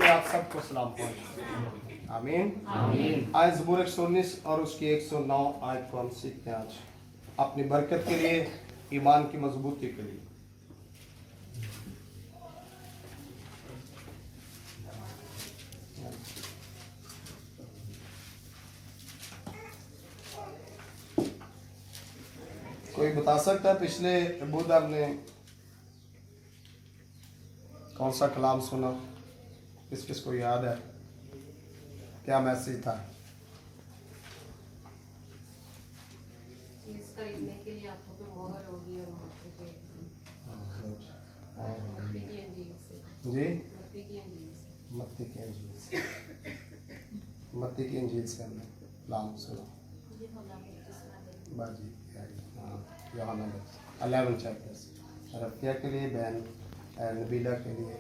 आप सबको सलाम पहुंचे। आमीन। आज ज़बूर 119 और उसकी 109 आयत को हम सीखते हैं आज अपनी बरकत के लिए, ईमान की मजबूती के लिए। कोई बता सकता है पिछले बुध आपने कौन सा कलाम सुना? किस किस को याद है? क्या मैसेज था? चीज खरीदने के लिए आंखों पे मोहर होगी और माथे पे मत्ती की अंजीर से। जी, मत्ती की अंजीर से। मत्ती की अंजील से, मत्ती की अंजील से हमने कलाम सुना। ये होला है जिसमें बाजी यूहन्ना 11 चैप्टर्स। रफिया के लिए बहन नबीला के लिए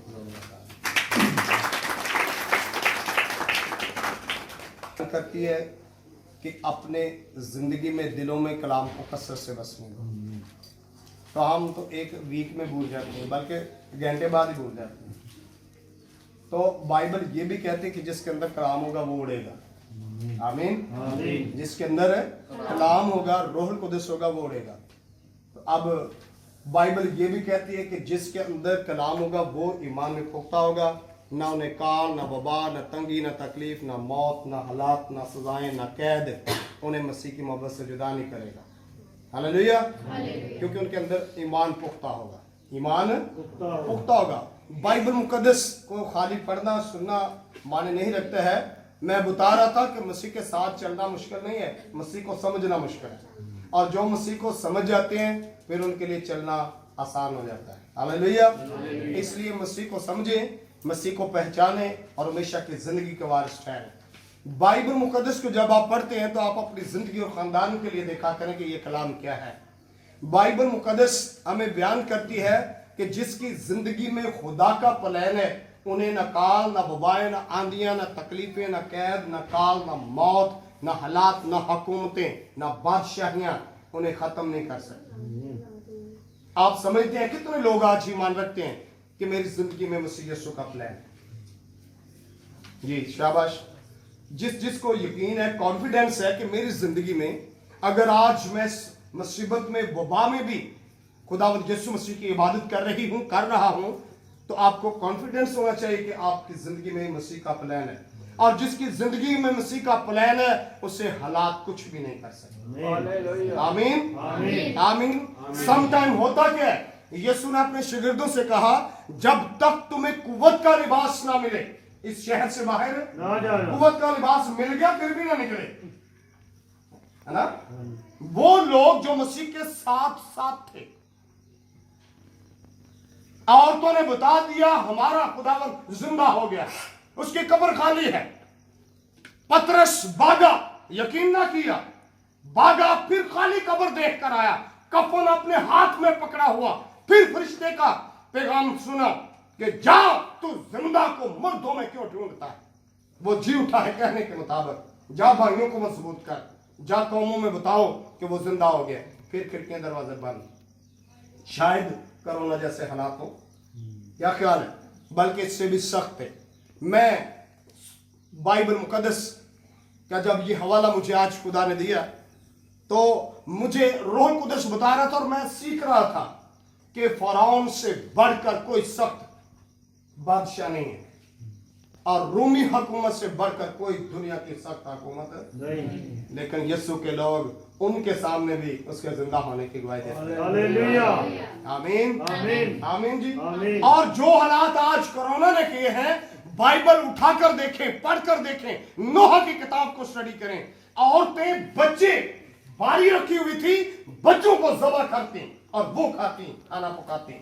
करती है कि अपने ज़िंदगी में दिलों में कलाम को कसरत से बसने दो। तो हम तो एक वीक में भूल जाते हैं, बल्कि घंटे बाद ही भूल जाते हैं। तो बाइबल ये भी कहती है कि जिसके अंदर कलाम होगा वो उड़ेगा। आमीन। जिसके अंदर कलाम होगा, रूहुल कुद्दुस होगा, वो उड़ेगा। तो अब बाइबल ये भी कहती है कि जिसके अंदर कलाम होगा वो ईमान में पुख्ता होगा। ना उन्हें काल, ना वबा, ना तंगी, ना तकलीफ, ना मौत, ना हालात, ना सजाएं, ना कैद उन्हें मसीह की मोहब्बत से जुदा नहीं करेगा। हालेलुया। क्योंकि उनके अंदर ईमान पुख्ता होगा। ईमान पुख्ता होगा। बाइबल मुकद्दस को खाली पढ़ना सुनना माने नहीं रखता है। मैं बता रहा था कि मसीह के साथ चलना मुश्किल नहीं है, मसीह को समझना मुश्किल है। और जो मसीह को समझ जाते हैं फिर उनके लिए चलना आसान हो जाता है। हालेलुया। इसलिए मसीह को समझें, मसीह को पहचाने और हमेशा की जिंदगी के वारिस ठहरें। बाइबल मुकद्दस को जब आप पढ़ते हैं तो आप अपनी जिंदगी और खानदान के लिए देखा करें कि ये कलाम क्या है। बाइबल मुकद्दस हमें बयान करती है कि जिसकी जिंदगी में खुदा का प्लान है उन्हें न काल, न वबाएं, न आंधियां, न तकलीफें, न कैद, न काल, न मौत, न हालात, न हुकूमतें, न बादशाहियां उन्हें खत्म नहीं कर सकती। आप समझते हैं कितने लोग आज ईमान रखते हैं कि मेरी जिंदगी में मसीह यीशु का प्लान है? जी शाबाश। जिसको यकीन है, कॉन्फिडेंस है कि मेरी जिंदगी में अगर आज मैं मुसीबत में, वबा में भी खुदावंद यीशु मसीह की इबादत कर रहा हूं, तो आपको कॉन्फिडेंस होना चाहिए कि आपकी जिंदगी में मसीह का प्लान है। और जिसकी जिंदगी में मसीह का प्लान है उसे हालात कुछ भी नहीं कर सकते। आमीन आमीन। सम टाइम होता क्या है, यीशु ने अपने शागिर्दों से कहा जब तक तुम्हें कुव्वत का लिबास ना मिले इस शहर से बाहर ना जाना। कुव्वत का लिबास मिल गया फिर भी ना निकले, है ना। वो लोग जो मसीह के साथ साथ थे, औरतों ने बता दिया हमारा खुदावंद जिंदा हो गया, उसकी कब्र खाली है। पतरस भागा, यकीन ना किया, भागा, फिर खाली कब्र देख कर आया, कफन अपने हाथ में पकड़ा हुआ। फिर फरिश्ते का पैगाम सुना कि जा तू जिंदा को मुर्दों में क्यों ढूंढता है। वो जी उठा है कहने के मुताबिक, जा भाइयों को मजबूत कर, जा कौमों में बताओ कि वो जिंदा हो गया। फिर खिड़कियां दरवाजे बंद। शायद कोरोना जैसे हालात हो, क्या ख्याल है, बल्कि इससे भी सख्त है। मैं बाइबल मुकद्दस का जब ये हवाला मुझे आज खुदा ने दिया तो मुझे रूह कुद्दुस बता रहा था और मैं सीख रहा था कि फरौन से बढ़कर कोई सख्त बादशाह नहीं है और रूमी हुकूमत से बढ़कर कोई दुनिया की सख्त हुकूमत नहीं। लेकिन यीशु के लोग उनके सामने भी उसके जिंदा होने की गवाही देते हैं। आमीन आमीन जी। और जो हालात आज कोरोना ने किए हैं, बाइबल उठाकर देखें, पढ़कर देखें, नोह की किताब को स्टडी करें। औरतें, बच्चे, बारी रखी हुई थी, बच्चों को ज़बह करती और वो खाती, खाना पकाती।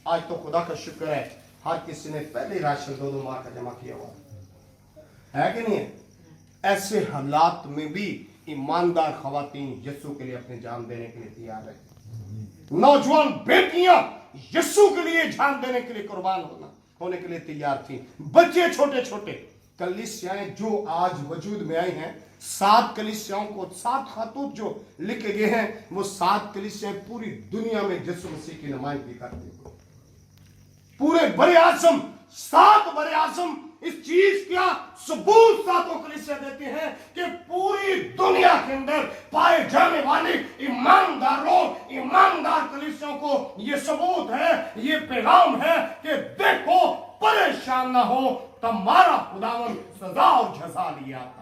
आज तो खुदा का शुक्र है हर किसी ने पहले राशन 2-2 माह का जमा किया हुआ है कि नहीं है। ऐसे हालात में भी ईमानदार खवातीन यीशु के लिए अपनी जान देने के लिए तैयार है। नौजवान बेटियां यीशु के लिए जान देने के लिए कुर्बान होने के लिए तैयार थी। बच्चे छोटे छोटे। कलीसियाएं जो आज वजूद में आई हैं, 7 कलीसियाओं को 7 खतूत जो लिखे गए हैं, वो 7 कलीसियाएं पूरी दुनिया में यीशु मसीह की नुमाइंदगी करती हैं। पूरे बड़े आज़म 7 बड़े आज़म इस चीज का सबूत सातों कलीसिया देती हैं कि पूरी दुनिया के अंदर पाए जाने वाले ईमानदार कलीसियों को ये सबूत है, ये पैगाम है कि देखो परेशान ना हो, तुम्हारा खुदावन सजा और जजा लिया था।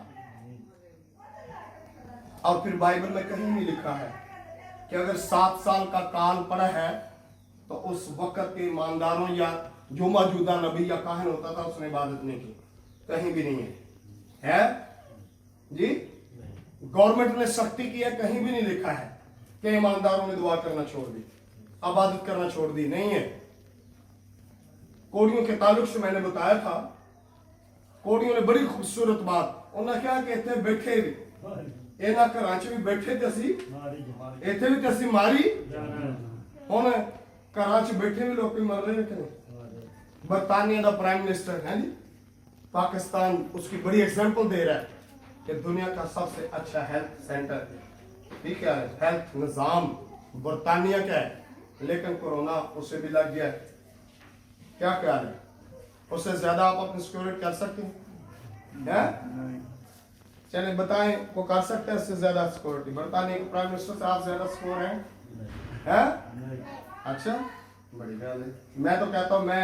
और फिर बाइबल में कहीं नहीं लिखा है कि अगर 7 साल का काल पड़ा है तो उस वक्त के ईमानदारों या जो मौजूदा नबी या काहिन होता था उसने इबादत नहीं की। कहीं भी नहीं है जी। गवर्नमेंट ने सख्ती की है, कहीं भी नहीं लिखा है कि ईमानदारों ने दुआ करना छोड़ दी, इबादत करना छोड़ दी, नहीं है। कोड़ियों के ताल्लुक से मैंने बताया था, कोड़ियों ने बड़ी खूबसूरत बात, उन्हें क्या कहते बैठे भी ਇਹਨਾਂ ਘਰਾਂ 'ਚ ਵੀ ਬੈਠੇ ਤੇ ਅਸੀਂ ਇੱਥੇ ਵੀ ਤੇ ਅਸੀਂ ਮਾਰੀ ਹੁਣ ਘਰਾਂ 'ਚ ਬੈਠੇ ਵੀ ਲੋਕੀ मर रहे हैं। बरतानिया का प्राइम मिनिस्टर है जी, पाकिस्तान उसकी बड़ी एग्जांपल दे रहा है कि दुनिया का सबसे अच्छा हेल्थ सेंटर, ठीक है, हेल्थ निज़ाम बरतानिया का है, लेकिन कोरोना उसे भी लग गया है। क्या ख्याल है, उससे ज्यादा आप अपनी सिक्योरिटी कर सकते हैं? चलिए बताएं, वो कर सकते हैं इससे ज्यादा सिक्योरिटी? बरतानिया के प्राइम मिनिस्टर से आप ज्यादा सिक्योर हैं? अच्छा, बड़ी बात है। मैं तो कहता हूं मैं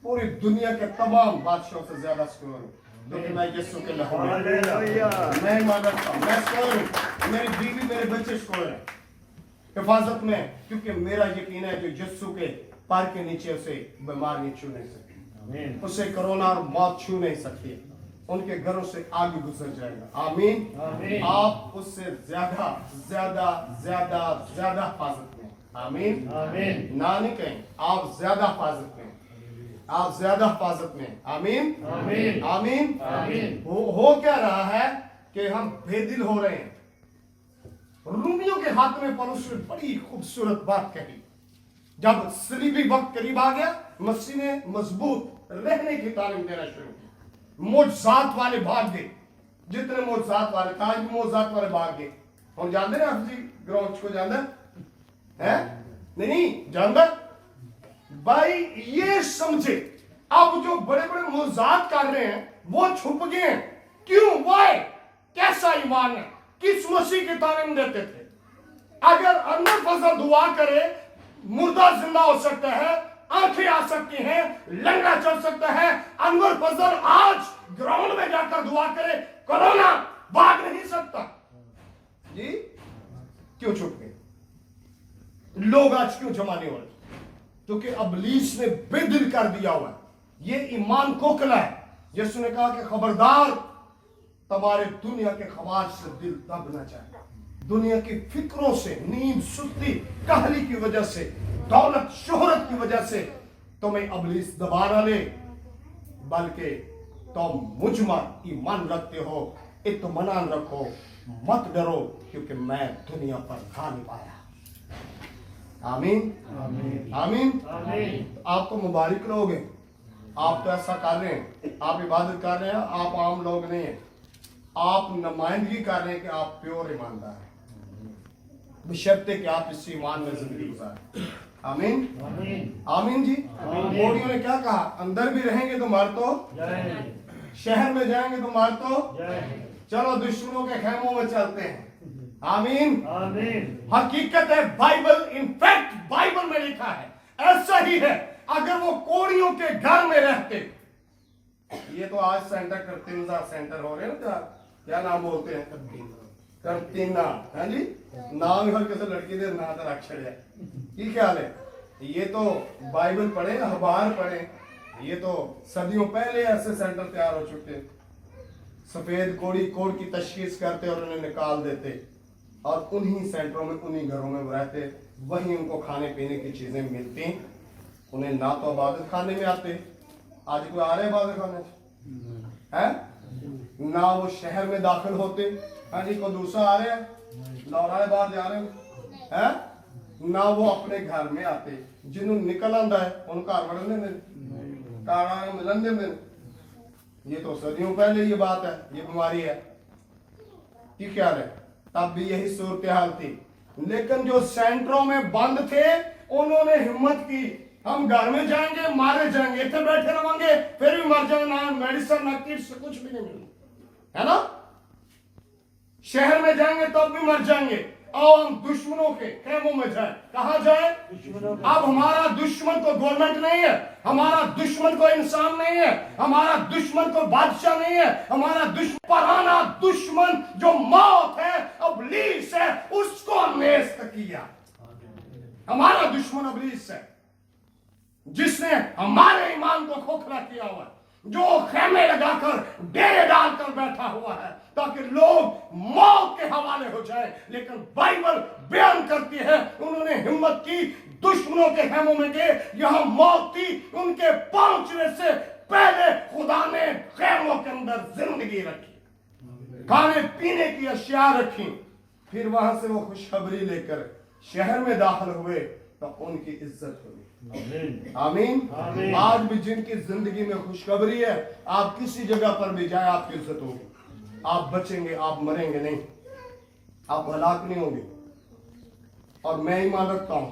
पूरी दुनिया के तमाम बादशाहों से ज्यादा सिक्योर हूं, क्योंकि मैं यीशु के लहू में, मैं ईमान रखता हूं, मैं सिक्योर हूं, मेरी बीवी मेरे बच्चे सिक्योर हैं हिफाजत में, क्योंकि मेरा यकीन है जो यीशु के पैर के नीचे उसे बीमार नहीं छू नहीं सकती, उसे कोरोना और मौत छू नहीं सकती, उनके घरों से आगे गुजर जाएगा। आमीन। आप उससे ज्यादा ज्यादा ज्यादा ज्यादा हिफाजत में, आमीन आमीन ना नहीं कहें, आप ज्यादा हिफाजत में, आप ज्यादा हिफाजत में, आमीन आमीन आमीन आमीन। हो क्या रहा है कि हम बेदिल हो रहे हैं। रूमियों के हाथ में पौलुस ने बड़ी खूबसूरत बात कही, जब सलीबी वक्त करीब आ गया, मसीह ने मजबूत रहने की तालीम देना शुरू की। मोजात वाले भाग गए, जितने मोजात वाले था, आज भी मोजात वाले भाग गए। हम जानते हैं आप जी ग्राउंड को जानते हैं? नहीं जानता भाई, ये समझे अब जो बड़े बड़े मोजात कर रहे हैं वो छुप गए हैं। क्यों? वाई? कैसा ईमान है, किस मसीह की तालीम देते थे? अगर अंदर फजल दुआ करे, मुर्दा जिंदा हो सकता है, आंखें आ सकती हैं, लंगड़ा चल सकता है। अनवर फजल आज ग्राउंड में जाकर दुआ करे, कोरोना भाग नहीं सकता जी। क्यों छुप गए लोग? आज क्यों जमा नहीं हो रहे? क्योंकि अबलीस ने बेदिल कर दिया हुआ है। ये ईमान खोखला है। यीशु ने कहा कि खबरदार, तुम्हारे दुनिया के ख्वाहिश से दिल दबना चाहिए, दुनिया की फिक्रों से, नींद सुस्ती कहली की वजह से, दौलत शोहरत की वजह से तुम्हें अबलीस दबा ना ले, बल्कि तुम मुझमर ईमान रखते हो, इत्मीनान रखो, मत डरो, क्योंकि मैं दुनिया पर गालिब आया। आमीन आमीन आमीन आमीन। आप तो मुबारक लोग हैं, आप तो ऐसा कर रहे हैं, आप इबादत कर रहे हैं, आप आम लोग नहीं हैं, आप नुमाइंदगी कर रहे हैं कि आप प्योर ईमानदार हैं, बशर्ते कि आप इस ईमान में जिंदगी गुजारें। आमीन आमीन जी। मोदियों ने क्या कहा? अंदर भी रहेंगे तो मार तो, शहर में जाएंगे तो मार तो, चलो दुश्मनों के खेमों में चलते हैं। आमीन आमीन। हकीकत है, बाइबल, इनफैक्ट बाइबल में लिखा है, ऐसा ही है। अगर वो कोड़ियों के घर में रहते, ये तो आज सेंटर करतीना सेंटर हो रहे हैं ना, क्या नाम बोलते हैं, करतीना है जी, नाम हर किसी लड़की दे ना तो अक्षर है। की ख्याल है? ये तो बाइबल पढ़े, अखबार पढ़े, ये तो सदियों पहले ऐसे सेंटर तैयार हो चुके। सफेद कोड़ी कोड़ की तशखीस करते और उन्हें निकाल देते, और उन्हीं सेंटरों में, उन्हीं घरों में रहते, वहीं उनको खाने पीने की चीजें मिलती, उन्हें ना तो इबादत खाने में आते। आज कोई आ रहे इबादत खाने है? ना वो शहर में दाखिल होते। हाँ जी, कोई दूसरा आ रहे हैं, लौड़ा बाहर जा रहे हैं, ना वो अपने घर में आते। जिन्होंने निकल आंदा है उनका वड़ने मिलन दे। ये तो सदियों पहले ये बात है, ये बीमारी है। की ख्याल है? तब भी यही सूरत हाल थी, लेकिन जो सेंटरों में बंद थे उन्होंने हिम्मत की हम घर में जाएंगे मारे जाएंगे, इतने बैठे रहेंगे फिर भी मर जाएंगे, ना मेडिसिन ना किट्स कुछ भी नहीं मिलेगा, है ना। शहर में जाएंगे तब भी मर जाएंगे। और हम दुश्मनों के खेमों में जाए, कहां जाए? अब हमारा दुश्मन को गवर्नमेंट नहीं है, हमारा दुश्मन को इंसान नहीं है, हमारा दुश्मन को बादशाह नहीं है, हमारा दुश्मन पुराना दुश्मन जो मौत है, इब्लीस है, उसको नेस्त किया। हमारा दुश्मन इब्लीस है जिसने हमारे ईमान को खोखला किया हुआ है, जो खेमे लगाकर डेरे डालकर बैठा हुआ है ताकि लोग मौत के हवाले हो जाए। लेकिन बाइबल बयान करती है उन्होंने हिम्मत की, दुश्मनों के खेमों में गए, यहां मौत थी, उनके पहुंचने से पहले खुदा ने खेमों के अंदर जिंदगी रखी, खाने पीने की अशिया रखी, फिर वहां से वो खुशखबरी लेकर शहर में दाखिल हुए तो उनकी इज्जत हुई। आमीन। आज भी जिनकी जिंदगी में खुशखबरी है, आप किसी जगह पर भी जाए आपकी इज्जत होगी, आप बचेंगे, आप मरेंगे नहीं, आप हलाक नहीं होंगे। और मैं ईमान रखता हूं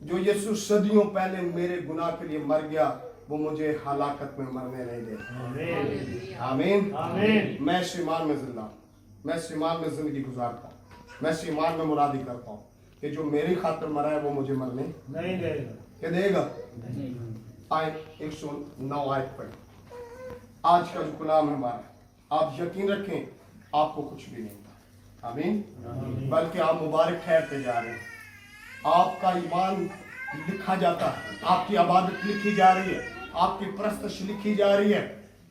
जो यीशु सदियों पहले मेरे गुनाह के लिए मर गया, वो मुझे हलाकत में मरने नहीं देगा। आमीन। मैं इस ईमान में जिंदा हूं, मैं इस ईमान में जिंदगी गुजारता हूं, मैं इस ईमान में मुरादी करता हूं कि जो मेरी खातिर मरा है वो मुझे मरने नहीं देगा। क्या देगा? आयत 109 आयत पर आज का जो कलाम है हमारा, आप यकीन रखें आपको कुछ भी नहीं होगा। आमीन। बल्कि आप मुबारक ठहरते जा रहे हैं, आपका ईमान लिखा जाता है, आपकी इबादत लिखी जा रही है, आपकी परस्तश लिखी जा रही है,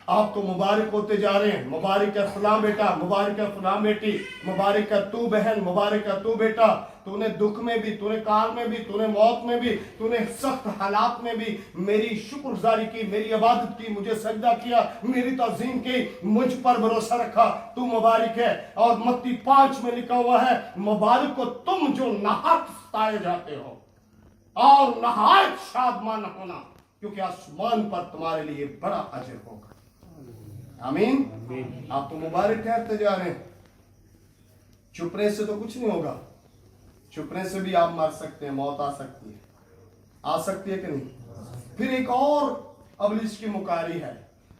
आप तो मुबारक होते जा रहे हैं। मुबारक है फलां बेटा, मुबारक है फलां बेटी, मुबारक है तू बहन, मुबारक है तू बेटा। तूने दुख में भी, तूने काल में भी, तूने मौत में भी, तूने सख्त हालात में भी मेरी शुक्रगुजारी की, मेरी इबादत की, मुझे सजदा किया, मेरी ताज़ीम की, मुझ पर भरोसा रखा, तू मुबारक है। और मत्ती 5 में लिखा हुआ है, मुबारक को तुम जो नहायत सताए जाते हो और नहायत शादमान होना, क्योंकि आसमान पर तुम्हारे लिए बड़ा अजर होगा। आमीन। आप तो मुबारक ठहरते जा रहे हैं। चुपने से तो कुछ नहीं होगा, चुपने से भी आप मर सकते हैं, मौत आ सकती है, आ सकती है कि नहीं। फिर एक और इब्लीस की मुकारी है,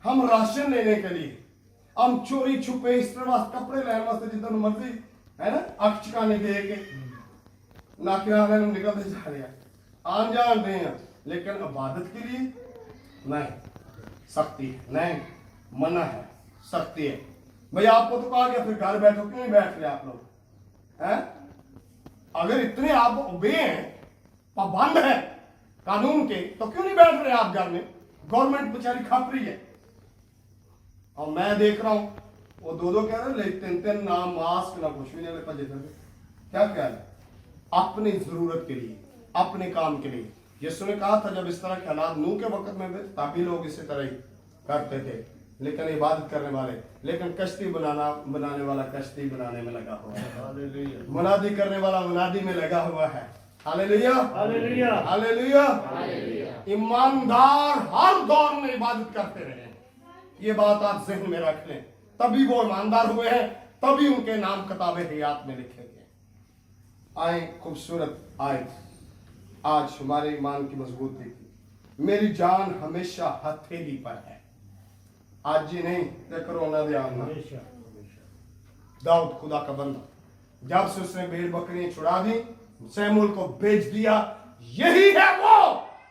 हम राशन लेने के लिए हम चोरी छुपे इस तरह कपड़े लेने वास्ते जितना मर्जी है ना, अख चकाने के नाके निकलते जा रहे हैं, आन जान रहे हैं, लेकिन इबादत के लिए नहीं, सख्ती है, नहीं मना है, सख्ती है। भाई आपको तो कहा गया फिर घर बैठो, क्यों नहीं बैठ रहे आप लोग हैं? अगर इतने आप उबे हैं, पाबंद है कानून के, तो क्यों नहीं बैठ रहे आप घर में? गवर्नमेंट बेचारी खप रही है। और मैं देख रहा हूं वो दो कह रहे तीन ना मास्क ना कुछ भी नहीं, भजे क्या कह रहे, अपनी जरूरत के लिए, अपने काम के लिए। यीशु ने कहा था जब इस तरह के हालात नूह के वक्त में तभी लोग इसी तरह ही करते थे, लेकिन इबादत करने वाले, लेकिन कश्ती बनाने वाला कश्ती बनाने में लगा हुआ है, मुनादी करने वाला मुनादी में लगा हुआ है। Hallelujah, hallelujah, hallelujah. ईमानदार हर दौर में इबादत करते रहे, ये बात आप ज़हन में रख लें, तभी वो ईमानदार हुए हैं, तभी उनके नाम किताब हयात में लिखे गए। आए खूबसूरत आयत आज हमारे ईमान की मजबूती की। मेरी जान हमेशा हथेली पर है, आज जी नहीं कोरोना ध्यान। दाऊद खुदा का बंदा, जब से उसने भेड़ बकरियां छुड़ा दी, शमूएल को भेज दिया, यही है वो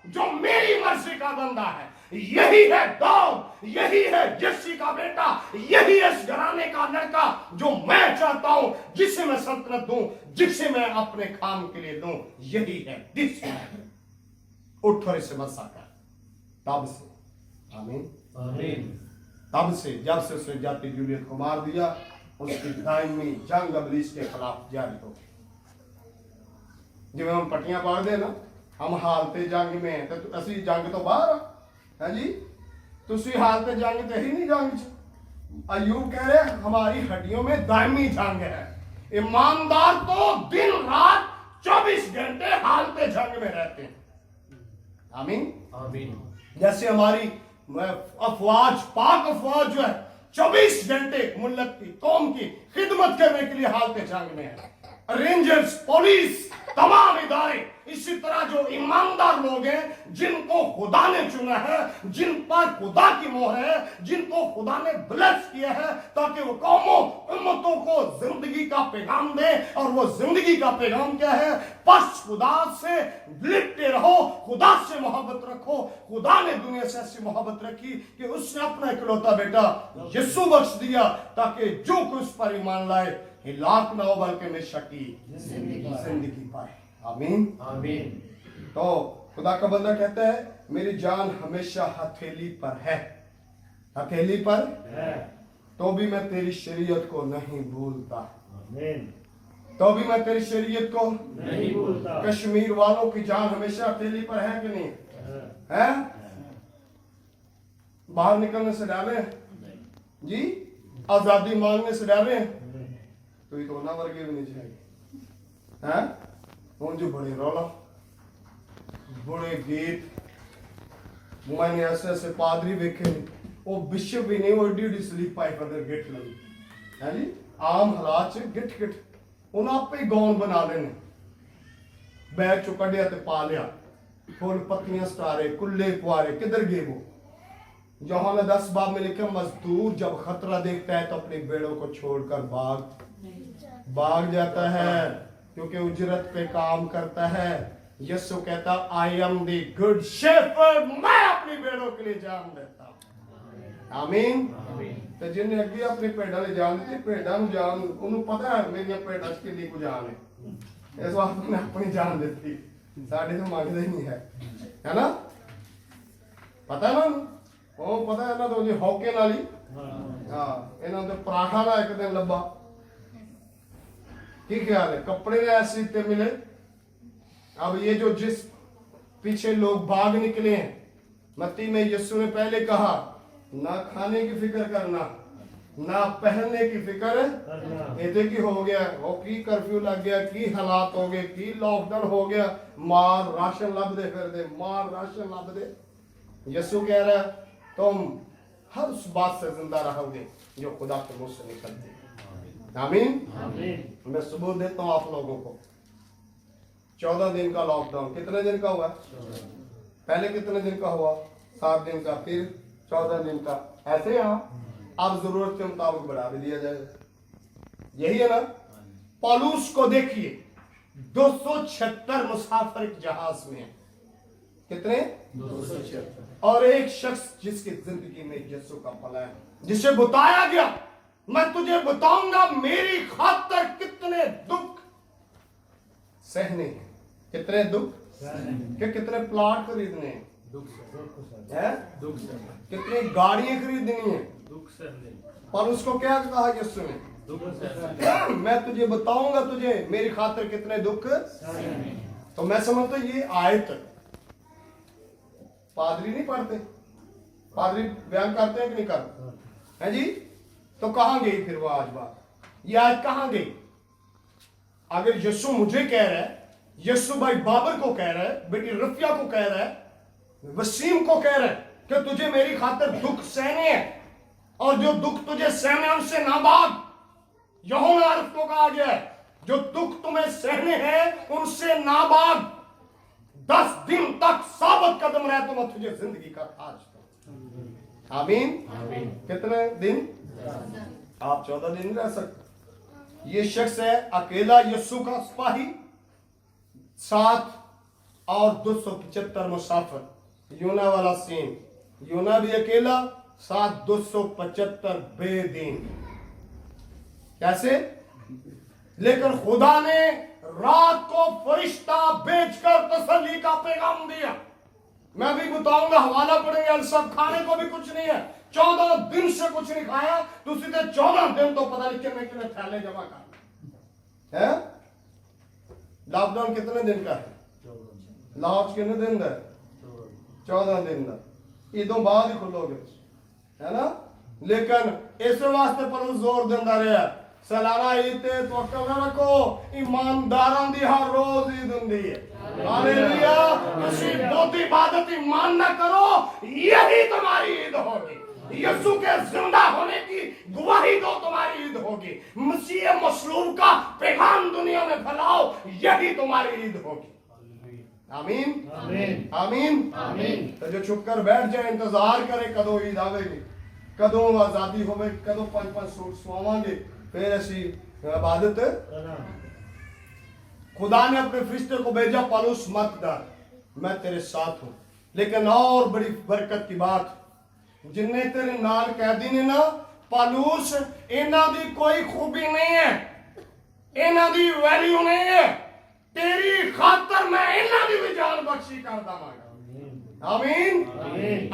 जो मेरी मर्जी का बंदा है, यही है दाऊद, यही है यिशै का बेटा, यही है इस घराने का लड़का जो मैं चाहता हूं, जिसे मैं सल्तनत दूं, जिसे मैं अपने काम के लिए दूं, यही है दिस उठ और इसे बसा कर। तब से आमीन, आमीन। तब से जब से उसने जाति जूलियत को मार दिया, उसकी दायमी जंग इब्लीस के खिलाफ जारी हो गई। जिवें हम पट्टियां पाड़ दे ना, हम हालते जंग में ते असी जंग तो बाहर है जी, तुसी हालते जंग ते ही नहीं जंग। अयूब कह रहे हमारी हड्डियों में दायमी जंग है। ईमानदार तो दिन रात 24 घंटे हालते जंग में रहते हैं। आमीन, आमीन। जैसे हमारी अफवाज, पाक अफवाज जो है 24 घंटे मुल्क की, कौम की खिदमत करने के लिए हालते जंग में है। रेंजर्स, पुलिस, तमाम इदारे इसी तरह जो ईमानदार लोग हैं, जिनको खुदा ने चुना है, जिन पर खुदा की मोहर है, जिनको खुदा ने ब्लेस किया है ताकि वो कौमों उम्मतों को जिंदगी का पैगाम दे, और वो जिंदगी का पैगाम क्या है? बस खुदा से लिपटे रहो, खुदा से मोहब्बत रखो। खुदा ने दुनिया से ऐसी मोहब्बत रखी कि उसने अपना इकलौता बेटा यीशु बख्श दिया ताकि जो कोई उस पर ईमान लाए हिलाक ना हो बल्कि हमेशा की जिंदगी पाए। आमीन आमीन। तो खुदा का बंदा कहता है मेरी जान हमेशा हथेली पर है, हथेली पर है। तो भी मैं तेरी शरीयत को नहीं भूलता, आमीन। तो भी मैं तेरी शरीयत को नहीं भूलता। कश्मीर वालों की जान हमेशा हथेली पर है कि नहीं है? बाहर निकलने से डरे जी, आजादी मांगने से डरे, तो ये तो ना वर्गे भी नहीं चाहिए हैं। उन जो बड़े रौला, बड़े गीत, मैंने ऐसे ऐसे पादरी देखे, वो बिशप भी नहीं, वो एडी स्लीप पाइप अंदर गिट लगी है जी, आम हालात च गिट गिट उन्हें आपे ही गौन बना लेने, बैग चो कढ़िया ते पा लिया, फुल पत्तियां सटारे कुल्ले कुआरे, किधर गए वो? यूहन्ना 10 बाब में लिखा मजदूर जब खतरा देखता है तो अपनी भेड़ों को छोड़कर भाग जाता है, क्योंकि उजरत पे काम करता है। यीशु कहता I am the good shepherd, मैं अपनी भेड़ों के लिए जान देता हूं। आमीन। तो जिन्हें अगे अपनी भेड़ा ले जान दी, भेड़ा नु जान उन्हें पता है मेरी भेड़ा च किन्नी को जान है, इस वास्ते उन्हें अपनी जान देती, साढ़े तो मांगते ही नहीं है ना, पता है ना, वो पता है ना, तो जी हौके नाली हाँ इन्होंने तो पराठा ना एक दिन लब्बा, की ख्याल है कपड़े ने ऐसे इतने मिले। अब ये जो जिस पीछे लोग भाग निकले हैं, मत्ती में यीशु ने पहले कहा ना खाने की फिक्र करना, ना पहनने की फिक्र ये की हो गया, वो की कर्फ्यू लग गया, की हालात हो गए, की लॉकडाउन हो गया, मार राशन लब दे, फिर दे मार राशन लब दे। यीशु कह रहा है तुम हर उस बात से जिंदा रहोगे जो खुदा के मुंह से निकलती है। आमीन। आमीन। मैं सबूत देता हूँ आप लोगों को, 14 दिन का लॉकडाउन कितने दिन का हुआ? पहले कितने दिन का हुआ? 7 दिन का, फिर 14 दिन का, ऐसे यहाँ अब जरूरत के मुताबिक बढ़ा भी दिया जाएगा, यही है ना। पौलुस को देखिए 276 मुसाफिर एक जहाज में है, कितने? 276। और एक शख्स जिसकी जिंदगी में यीशु का भला है, जिसे बताया गया मैं तुझे बताऊंगा मेरी खातिर कितने दुख सहने हैं, कितने दुख कि कितने प्लाट खरीदने हैं, दुख से कितनी गाड़ियां खरीदनी है, दुख से पर उसको क्या कहा यीशु ने? दुख से मैं तुझे बताऊंगा तुझे मेरी खातिर कितने दुख। तो मैं समझता हूं ये आयत पादरी नहीं पढ़ते, पादरी बयान करते हैं कि नहीं करते हैं जी? तो कहां गई फिर वो आज बात, ये आज कहां गई? अगर यीशु मुझे कह रहा है, यीशु भाई बाबर को कह रहा है, बेटी रफिया को कह रहा है, वसीम को कह रहा है कि तुझे मेरी खातिर दुख सहने हैं, और जो दुख तुझे सहने हैं उनसे ना भाग। यूहन्ना अर्थ को कहा गया है जो दुख तुम्हें सहने हैं उनसे ना भाग, 10 दिन तक साबित कदम रहे तो मैं तुझे जिंदगी का ताज दूं। आमीन। कितने दिन? आप 14 दिन नहीं रह सकते। ये शख्स है अकेला यीशु का सिपाही, 7 और 275 मुसाफिर, यूना वाला सीन, यूना भी अकेला, 7 275 बेदीन। कैसे? लेकिन खुदा ने रात को फरिश्ता भेजकर तसल्ली का पैगाम दिया। मैं भी बताऊंगा, हवाला पड़ेंगे, सब खाने को भी कुछ नहीं है, 14 दिन से कुछ नहीं खाया, तो सीधे 14 दिन तो पता नहीं कितने थैले जमा कर है। लॉकडाउन कितने दिन का है? लाहौर कितने दिन का है? 14 दिन का, ईदों बाद ही खुलोगे है ना। लेकिन इस वास्ते पर जोर देता रहा सालाना ईद ते तवक्कल ना रखो, ईमानदारां दी हर रोज ईद हुंदी है। हालेलुया। किसी बहुत इबादत ईमान ना करो, यही तुम्हारी ईद होगी। यीशु के जिंदा होने की गवाही दो, तुम्हारी ईद होगी। मसीह मसलूब का पैगाम दुनिया में फैलाओ, यही तुम्हारी ईद होगी। आमीन आमीन आमीन आमीन तो जो चुप कर बैठ जाए इंतजार करे कदों ईद आवेगी कदों आजादी होवे कदों 5-5 सूट सवावांगे फिर ऐसी इबादत खुदा ने अपने फरिश्ते को भेजा पौलुस मत डर मैं तेरे साथ हूं लेकिन और बड़ी बरकत की बात जिन्ने तेरे नाल कैदी ने ना पौलुस इन्हां दी कोई खूबी नहीं है इन्हां दी वैल्यू नहीं है तेरी खातर मैं इन्हां दी भी जान बख्शी कर दवांगा आमीन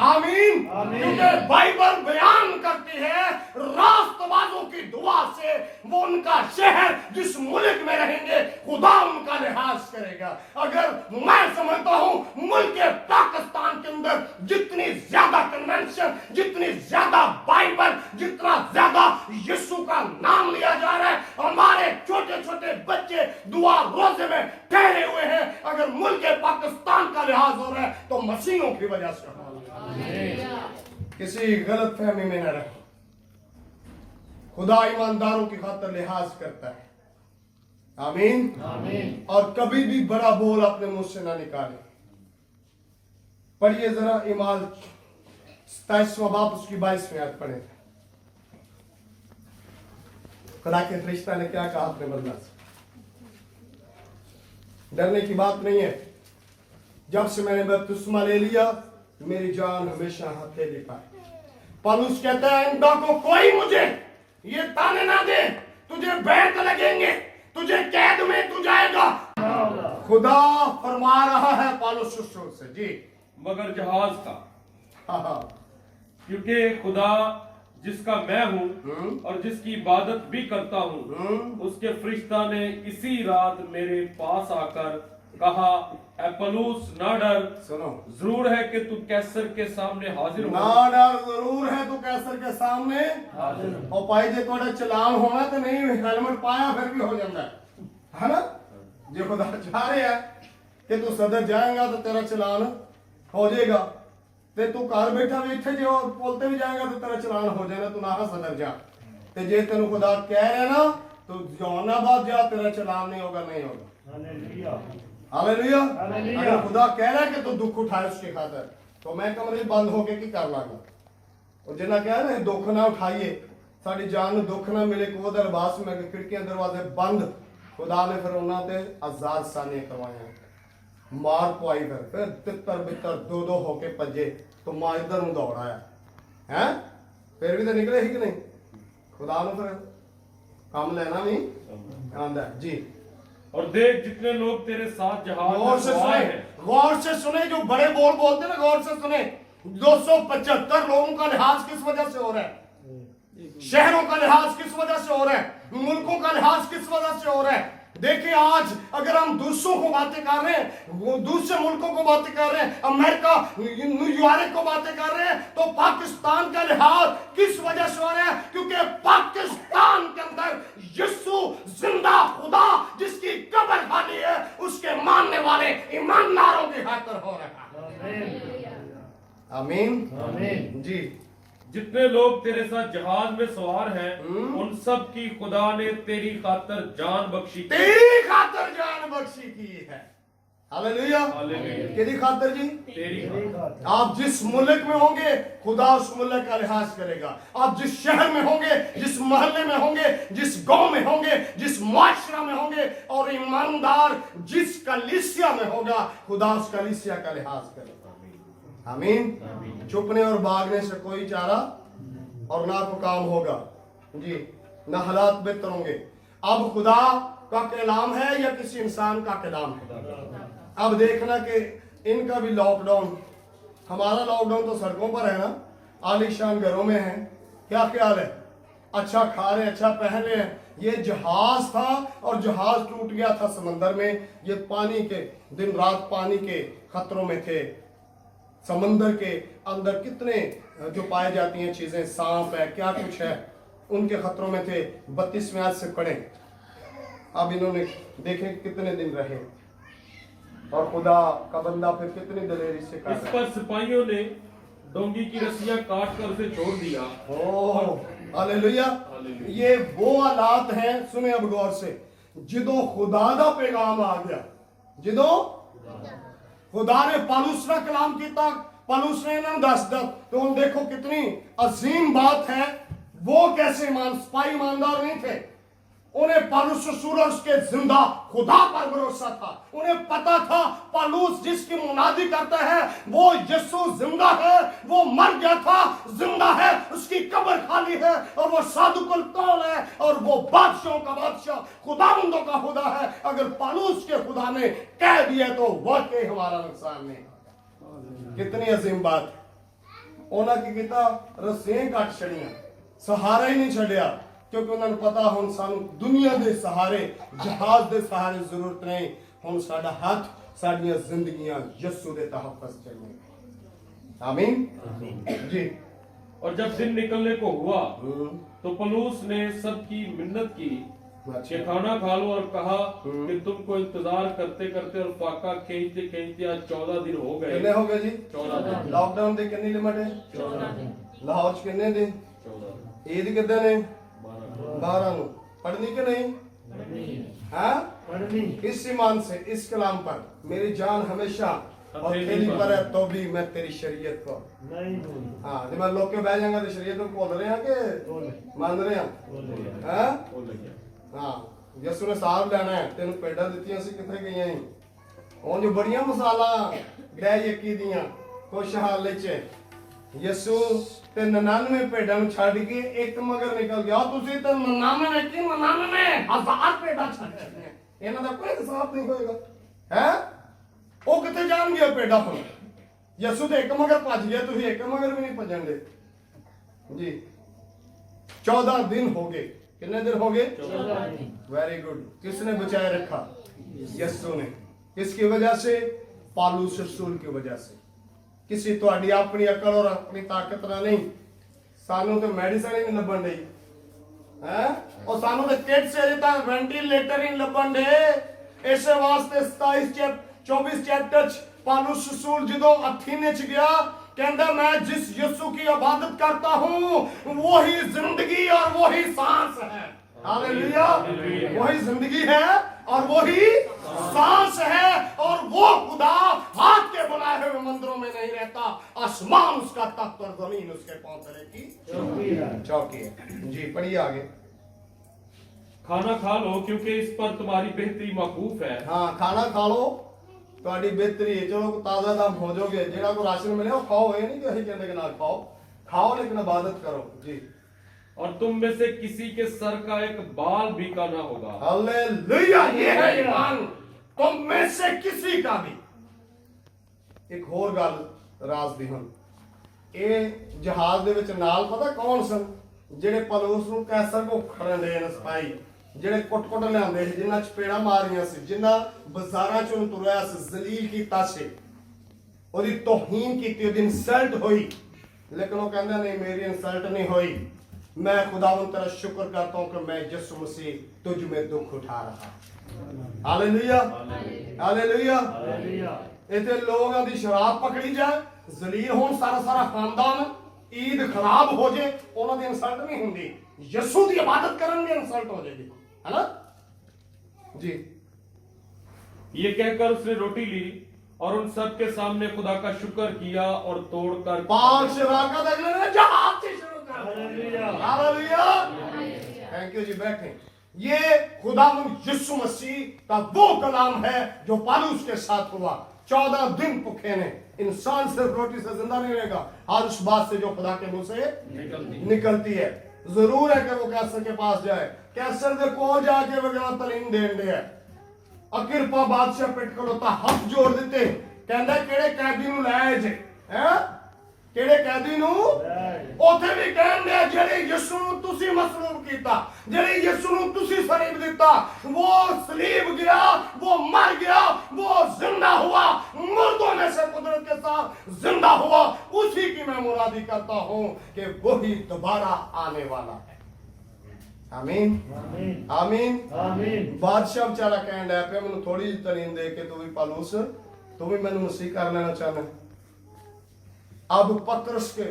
आमीन क्योंकि बाइबल बयान करती है रास्तबाजों की दुआ से वो उनका शहर जिस मुल्क में रहेंगे खुदा उनका लिहाज करेगा अगर मैं समझता हूं मुल्क पाकिस्तान के अंदर जितनी ज्यादा कन्वेंशन जितनी ज्यादा बाइबल जितना ज्यादा यीशु का नाम लिया जा रहा है हमारे छोटे छोटे बच्चे दुआ रोजे में ठहरे हुए हैं अगर मुल्क पाकिस्तान का लिहाज हो रहा है तो मसीहों की वजह से किसी गलत फहमी में न रहे खुदा ईमानदारों की खातिर लिहाज करता है आमीन आमीन और कभी भी बड़ा बोल अपने मुंह से ना निकाले पढ़िए जरा इमाल 27वां बाब उसकी 22वीं आयत पढ़े खुदा के फरिश्ता ने क्या कहा अपने बंदा से डरने की बात नहीं है जब से मैंने बपतिस्मा ले लिया मेरी जान हमेशा हथेली पाए पौलुस कहता है इनका को कोई मुझे ये ताने ना दे तुझे बैंड लगेंगे तुझे कैद में तू जाएगा खुदा फरमा रहा है पौलुस से जी मगर जहाज का हाँ क्योंकि खुदा जिसका मैं हूँ और जिसकी इबादत भी करता हूँ उसके फरिश्ता ने इसी रात मेरे पास आकर कहा एपलूस ना डर सुनो जरूर है कि तू कैसर के सामने हाजिर हो ना डर जरूर है तू कैसर के सामने और पाई जे थोड़ा चलान होना तो नहीं हेलमेट पाया फिर भी हो जाता है ना जो खुदा चाह रहे हैं कि तू सदर जाएगा तो तेरा चलान हो जाएगा ते तू घर बैठा भी इत्थे जो बोलते भी जाएगा तो तेरा चलान हो जाएगा तू ना सदर जा ते जे तेन खुदा कह रहे ना तो जौनाबाद जा तेरा चलान नहीं होगा नहीं होगा हालेलुया अगर खुदा कह रहा है कि तू दुख उठाए उसकी खातिर तो मैं कमरे बंद होके की कर लागा और जिन्ना कह रहे दुख ना उठाइए साड़ी जान ਨੂੰ दुख ना मिले को उधर बास में खिड़कियां दरवाजे बंद खुदा ने फिर उन्होंने आजाद साने करवाया मार पवाई फिर तितर बितर दो होके भजे तो मां इधर ਨੂੰ दौड़ाया हैं फिर भी तो निकले ही कि नहीं खुदा ने फिर काम लेना नहीं आंदा जी और देख जितने लोग तेरे साथ जहाज गौर में से सवार सुने हैं गौर से सुने जो बड़े बोल बोलते ना गौर से सुने 275 लोगों का लिहाज किस वजह से हो रहा है शहरों का लिहाज किस वजह से हो रहा है मुल्कों का लिहाज किस वजह से हो रहा है देखिए आज अगर हम दूसरों को बातें कर रहे हैं दूसरे मुल्कों को बातें कर रहे हैं अमेरिका न्यूयॉर्क को बातें कर रहे हैं तो पाकिस्तान का लिहाज किस वजह से हो रहा है क्योंकि पाकिस्तान के अंदर यीशु जिंदा खुदा जिसकी कब्र खाली है उसके मानने वाले ईमानदारों की खातिर हो रहा है आमीन आमीन जी जितने लोग तेरे साथ जहाज में सवार हैं उन सब की खुदा ने तेरी खातर जान बख्शी की तेरी खातर जान बख्शी की है हालेलुया हालेलुया। किसकी खातर जी तेरी खातर आप जिस मुल्क में होंगे खुदा उस मुल्क का लिहाज करेगा आप जिस शहर में होंगे जिस मोहल्ले में होंगे जिस गांव में होंगे जिस मुआशरा में होंगे और ईमानदार जिस कलीसिया में होगा खुदा उस कलीसिया का लिहाज करेगा आमीन छुपने और भागने से कोई चारा और ना को काम होगा जी ना हालात बेहतर होंगे अब खुदा का कलाम है या किसी इंसान का कलाम है अब देखना कि इनका भी लॉकडाउन हमारा लॉकडाउन तो सड़कों पर है ना आलीशान घरों में है क्या ख्याल है अच्छा खा रहे अच्छा पहन रहे हैं ये जहाज था और जहाज टूट गया था समंदर में ये पानी के दिन रात पानी के खतरों में थे समंदर के अंदर कितने जो पाए जाती हैं चीजें सांप है क्या कुछ है उनके खतरों में थे 32वें आयत से पढ़े अब इन्होंने देखे कितने दिन रहे और खुदा का बंदा फिर कितनी दलेरी से इस पर सिपाहियों ने डोंगी की रस्सियां काट कर उसे छोड़ दिया ओह हालेलुया ये वो हालात हैं सुने अब गौर से जिदों खुदा दा पैगाम आ गया जिदों खुदा ने पालूस ना कलाम किया, पालूस ने इन्होंने दस दिया। तो हम देखो कितनी अजीम बात है। वो कैसे सिपाही ईमानदार नहीं थे, उन्हें पालूस रसूल और उसके जिंदा खुदा पर भरोसा था। उन्हें पता था पालूस जिसकी मुनादी करता है वो यीशु जिंदा है, वो मर गया था जिंदा है, उसकी कब्र खाली है, और वो सादुकुल कौल है, और वो बादशाहों का बादशाह खुदावंदों का खुदा है। अगर पालूस के खुदा ने कह दिया तो वाकई हमारा नुकसान नहीं। कितनी अजीम बात। उन्होंने की किया, रस्सियां कट छड़ियां, सहारा ही नहीं छड़िया, क्योंकि उन्होंने पता हुन सानू दुनिया दे सहारे, जहाज दे सहारे जरूरत नहीं। हुन साडा हाथ, साडियां जिंदगियां यीशु दे तहफ्फुज़ चलने। आमीन जी। और जब दिन निकलने को हुआ तो पलूस ने सबकी मिन्नत की कि खाना खा लो, और कहा कि तुमको इंतजार करते करते और फाका खींचते खींचते आज 14 दिन हो गए। कितने हो गए जी? 14 दिन। लॉकडाउन दे कितनी लिमिट है? 14 दिन। लाहौर च कितने दिन? 14 दिन। ईद कितने ने? 12। 12 नु। पढ़नी कि नहीं? हाँ, पढ़नी। इस ईमान से, इस कलाम पर मेरी जान हमेशा हथेली पर है, तो भी मैं तेरी शरीयत को नहीं बोली। हाँ, जब मैं लोग के बह जाएंगे तो शरीयत को बोल रहे हैं बोले। कि मान रहे हैं? बोले। हाँ बोल गया। हाँ, यीशु ने साहब लेना है, तेन पेड़ा दित्तियां सी किथे गई हैं? हुन जो बड़ियां मसाला गै यकी दियां खुशहाल च यीशु ते 99 भेड़ां नूं छड्ड के एक मगर निकल गया। तुसीं ते 99 की 99 हज़ार भेड़ां छड्ड छड्डियां, इन्हां दा कोई हिसाब नहीं होएगा। हैं ओ किथे जाणगे भेड़ां? हुण यीशु ते एक मगर भज गया, तुसीं एक मगर भी नहीं भजण दे जी। 14 दिन हो गए। कितने दिन हो गए? 14 दिन। Very good. किसने बचाए रखा? यीशु ने। किसकी वजह से? पालूस रसूल की वजह से। किसी ਤੁਹਾਡੀ अपनी अकल और अपनी ताकत ना नहीं। सानू तो मेडिसिन ही नहीं लभण दी हैं, और सानू तो किट से अजे तक वेंटिलेटर ही नहीं लभण दे। इस वास्ते 24 चैप्टर पालूस रसूल जदों अथीने च गया, कहता मैं जिस यीशु की इबादत करता हूं वही जिंदगी और वही सांस है। हालेलुया। वही जिंदगी है और वही सांस है, और वो खुदा हाथ के बनाए हुए मंदिरों में नहीं रहता। आसमान उसका तख्त और जमीन उसके पांव तले की चौकी है। चौकी है जी। पढ़िए आगे। खाना खा लो क्योंकि इस पर तुम्हारी बेहतरी मौकूफ है। हाँ, खाना खा लो, ਤੁਹਾਡੀ बेहतरी है। चलो ताजा दम हो जाओगे। जेड़ा को राशन मिले वो खाओ, ये नहीं कि ਅਸੀਂ ਕਹਿੰਦੇ ਕਿ ਨਾ खाओ, खाओ लेकिन इबादत करो जी। और तुम में से किसी के सर का एक बाल भी का ना होगा। हालेलुया। ये है ईमान। तुम में से किसी का भी। एक होर गल राज दी हुन, ਇਹ ਜਹਾਜ਼ ਦੇ ਵਿੱਚ ਨਾਲ ਪਤਾ ਕੌਣ ਸਨ? ਜਿਹੜੇ ਪਲੂਸ ਨੂੰ ਕੈਸਰ ਕੋ ਖੜਨ ਦੇ ਨੇ ਸਿਪਾਹੀ, ਜਿਹੜੇ ਕੁੱਟ-ਕੁੱਟ ਲਿਆਉਂਦੇ ਸੀ, ਜਿਨ੍ਹਾਂ ਚਪੇੜਾਂ ਮਾਰੀਆਂ ਸੀ, ਜਿਨ੍ਹਾਂ ਬਾਜ਼ਾਰਾਂ ਚੋਂ ਤੁਰਿਆ ਸੀ, ਜ਼ਲੀਲ ਕੀਤਾ ਸੀ, ਉਹਦੀ ਤੋਹੀਨ ਕੀਤੀ, ਉਹਦੀ ਇਨਸਲਟ ਹੋਈ। लेकिन वो कहता नहीं, मेरी इंसल्ट नहीं हुई। मैं खुदावंद तेरा शुक्र करता हूं कि मैं यीशु मसीह तुझ में दुख उठा रहा। Hallelujah, hallelujah. हालेलुया। इतने लोगों की शराब पकड़ी जाए, जलील हो सारा सारा खानदान, ईद खराब हो जाए, उन्होंने इंसल्ट नहीं होंगी। यीशु की इबादत करेंगे इंसल्ट हो जाएगी, है ना जी। ये कहकर उसने रोटी ली और उन सब के सामने खुदा का शुक्र किया और तोड़कर 5 शराकत अगले ने जहाज से शुरू कर हालेलुया। हालेलुया। थैंक यू जी। बैठे। ये खुदावंद यीशु मसीह का वो कलाम है जो पालूस के साथ हुआ। 14 दिन भूखे ने। इंसान सिर्फ रोटी से जिंदा नहीं रहेगा, हर उस बात से जो खुदा के मुंह से निकलती है। जरूर है कि वो कैसर के पास जाए, कैसर के कोल जाके वगैरह तालीम देन दे। अकिरपा बादशाह पिट खलोता, हथ जोड़ दिते, कहंदा किहड़े कैदी नूं लै आए जे? हैं किहड़े कैदी नूं? उथे भी कहंदे जेड़े यीशु नूं तुसी मसलूब कीता, जेड़े यीशु नूं तुसी सलीब दिता, वो सलीब गया, वो मर गया, वो जिंदा हुआ, मुर्दों में से कुदरत के साथ जिंदा हुआ। उसी की मैं मुरादी करता हूं कि वही दोबारा आने वाला है। आमीन, आमीन। आमीन, आमीन। बादशाह बेचारा कहन लग पिया, मैनू थोड़ी जी तलीम दे के तू भी पालूस, तू भी मैनू मसीह कर लेना चाहना। अब पतरस के,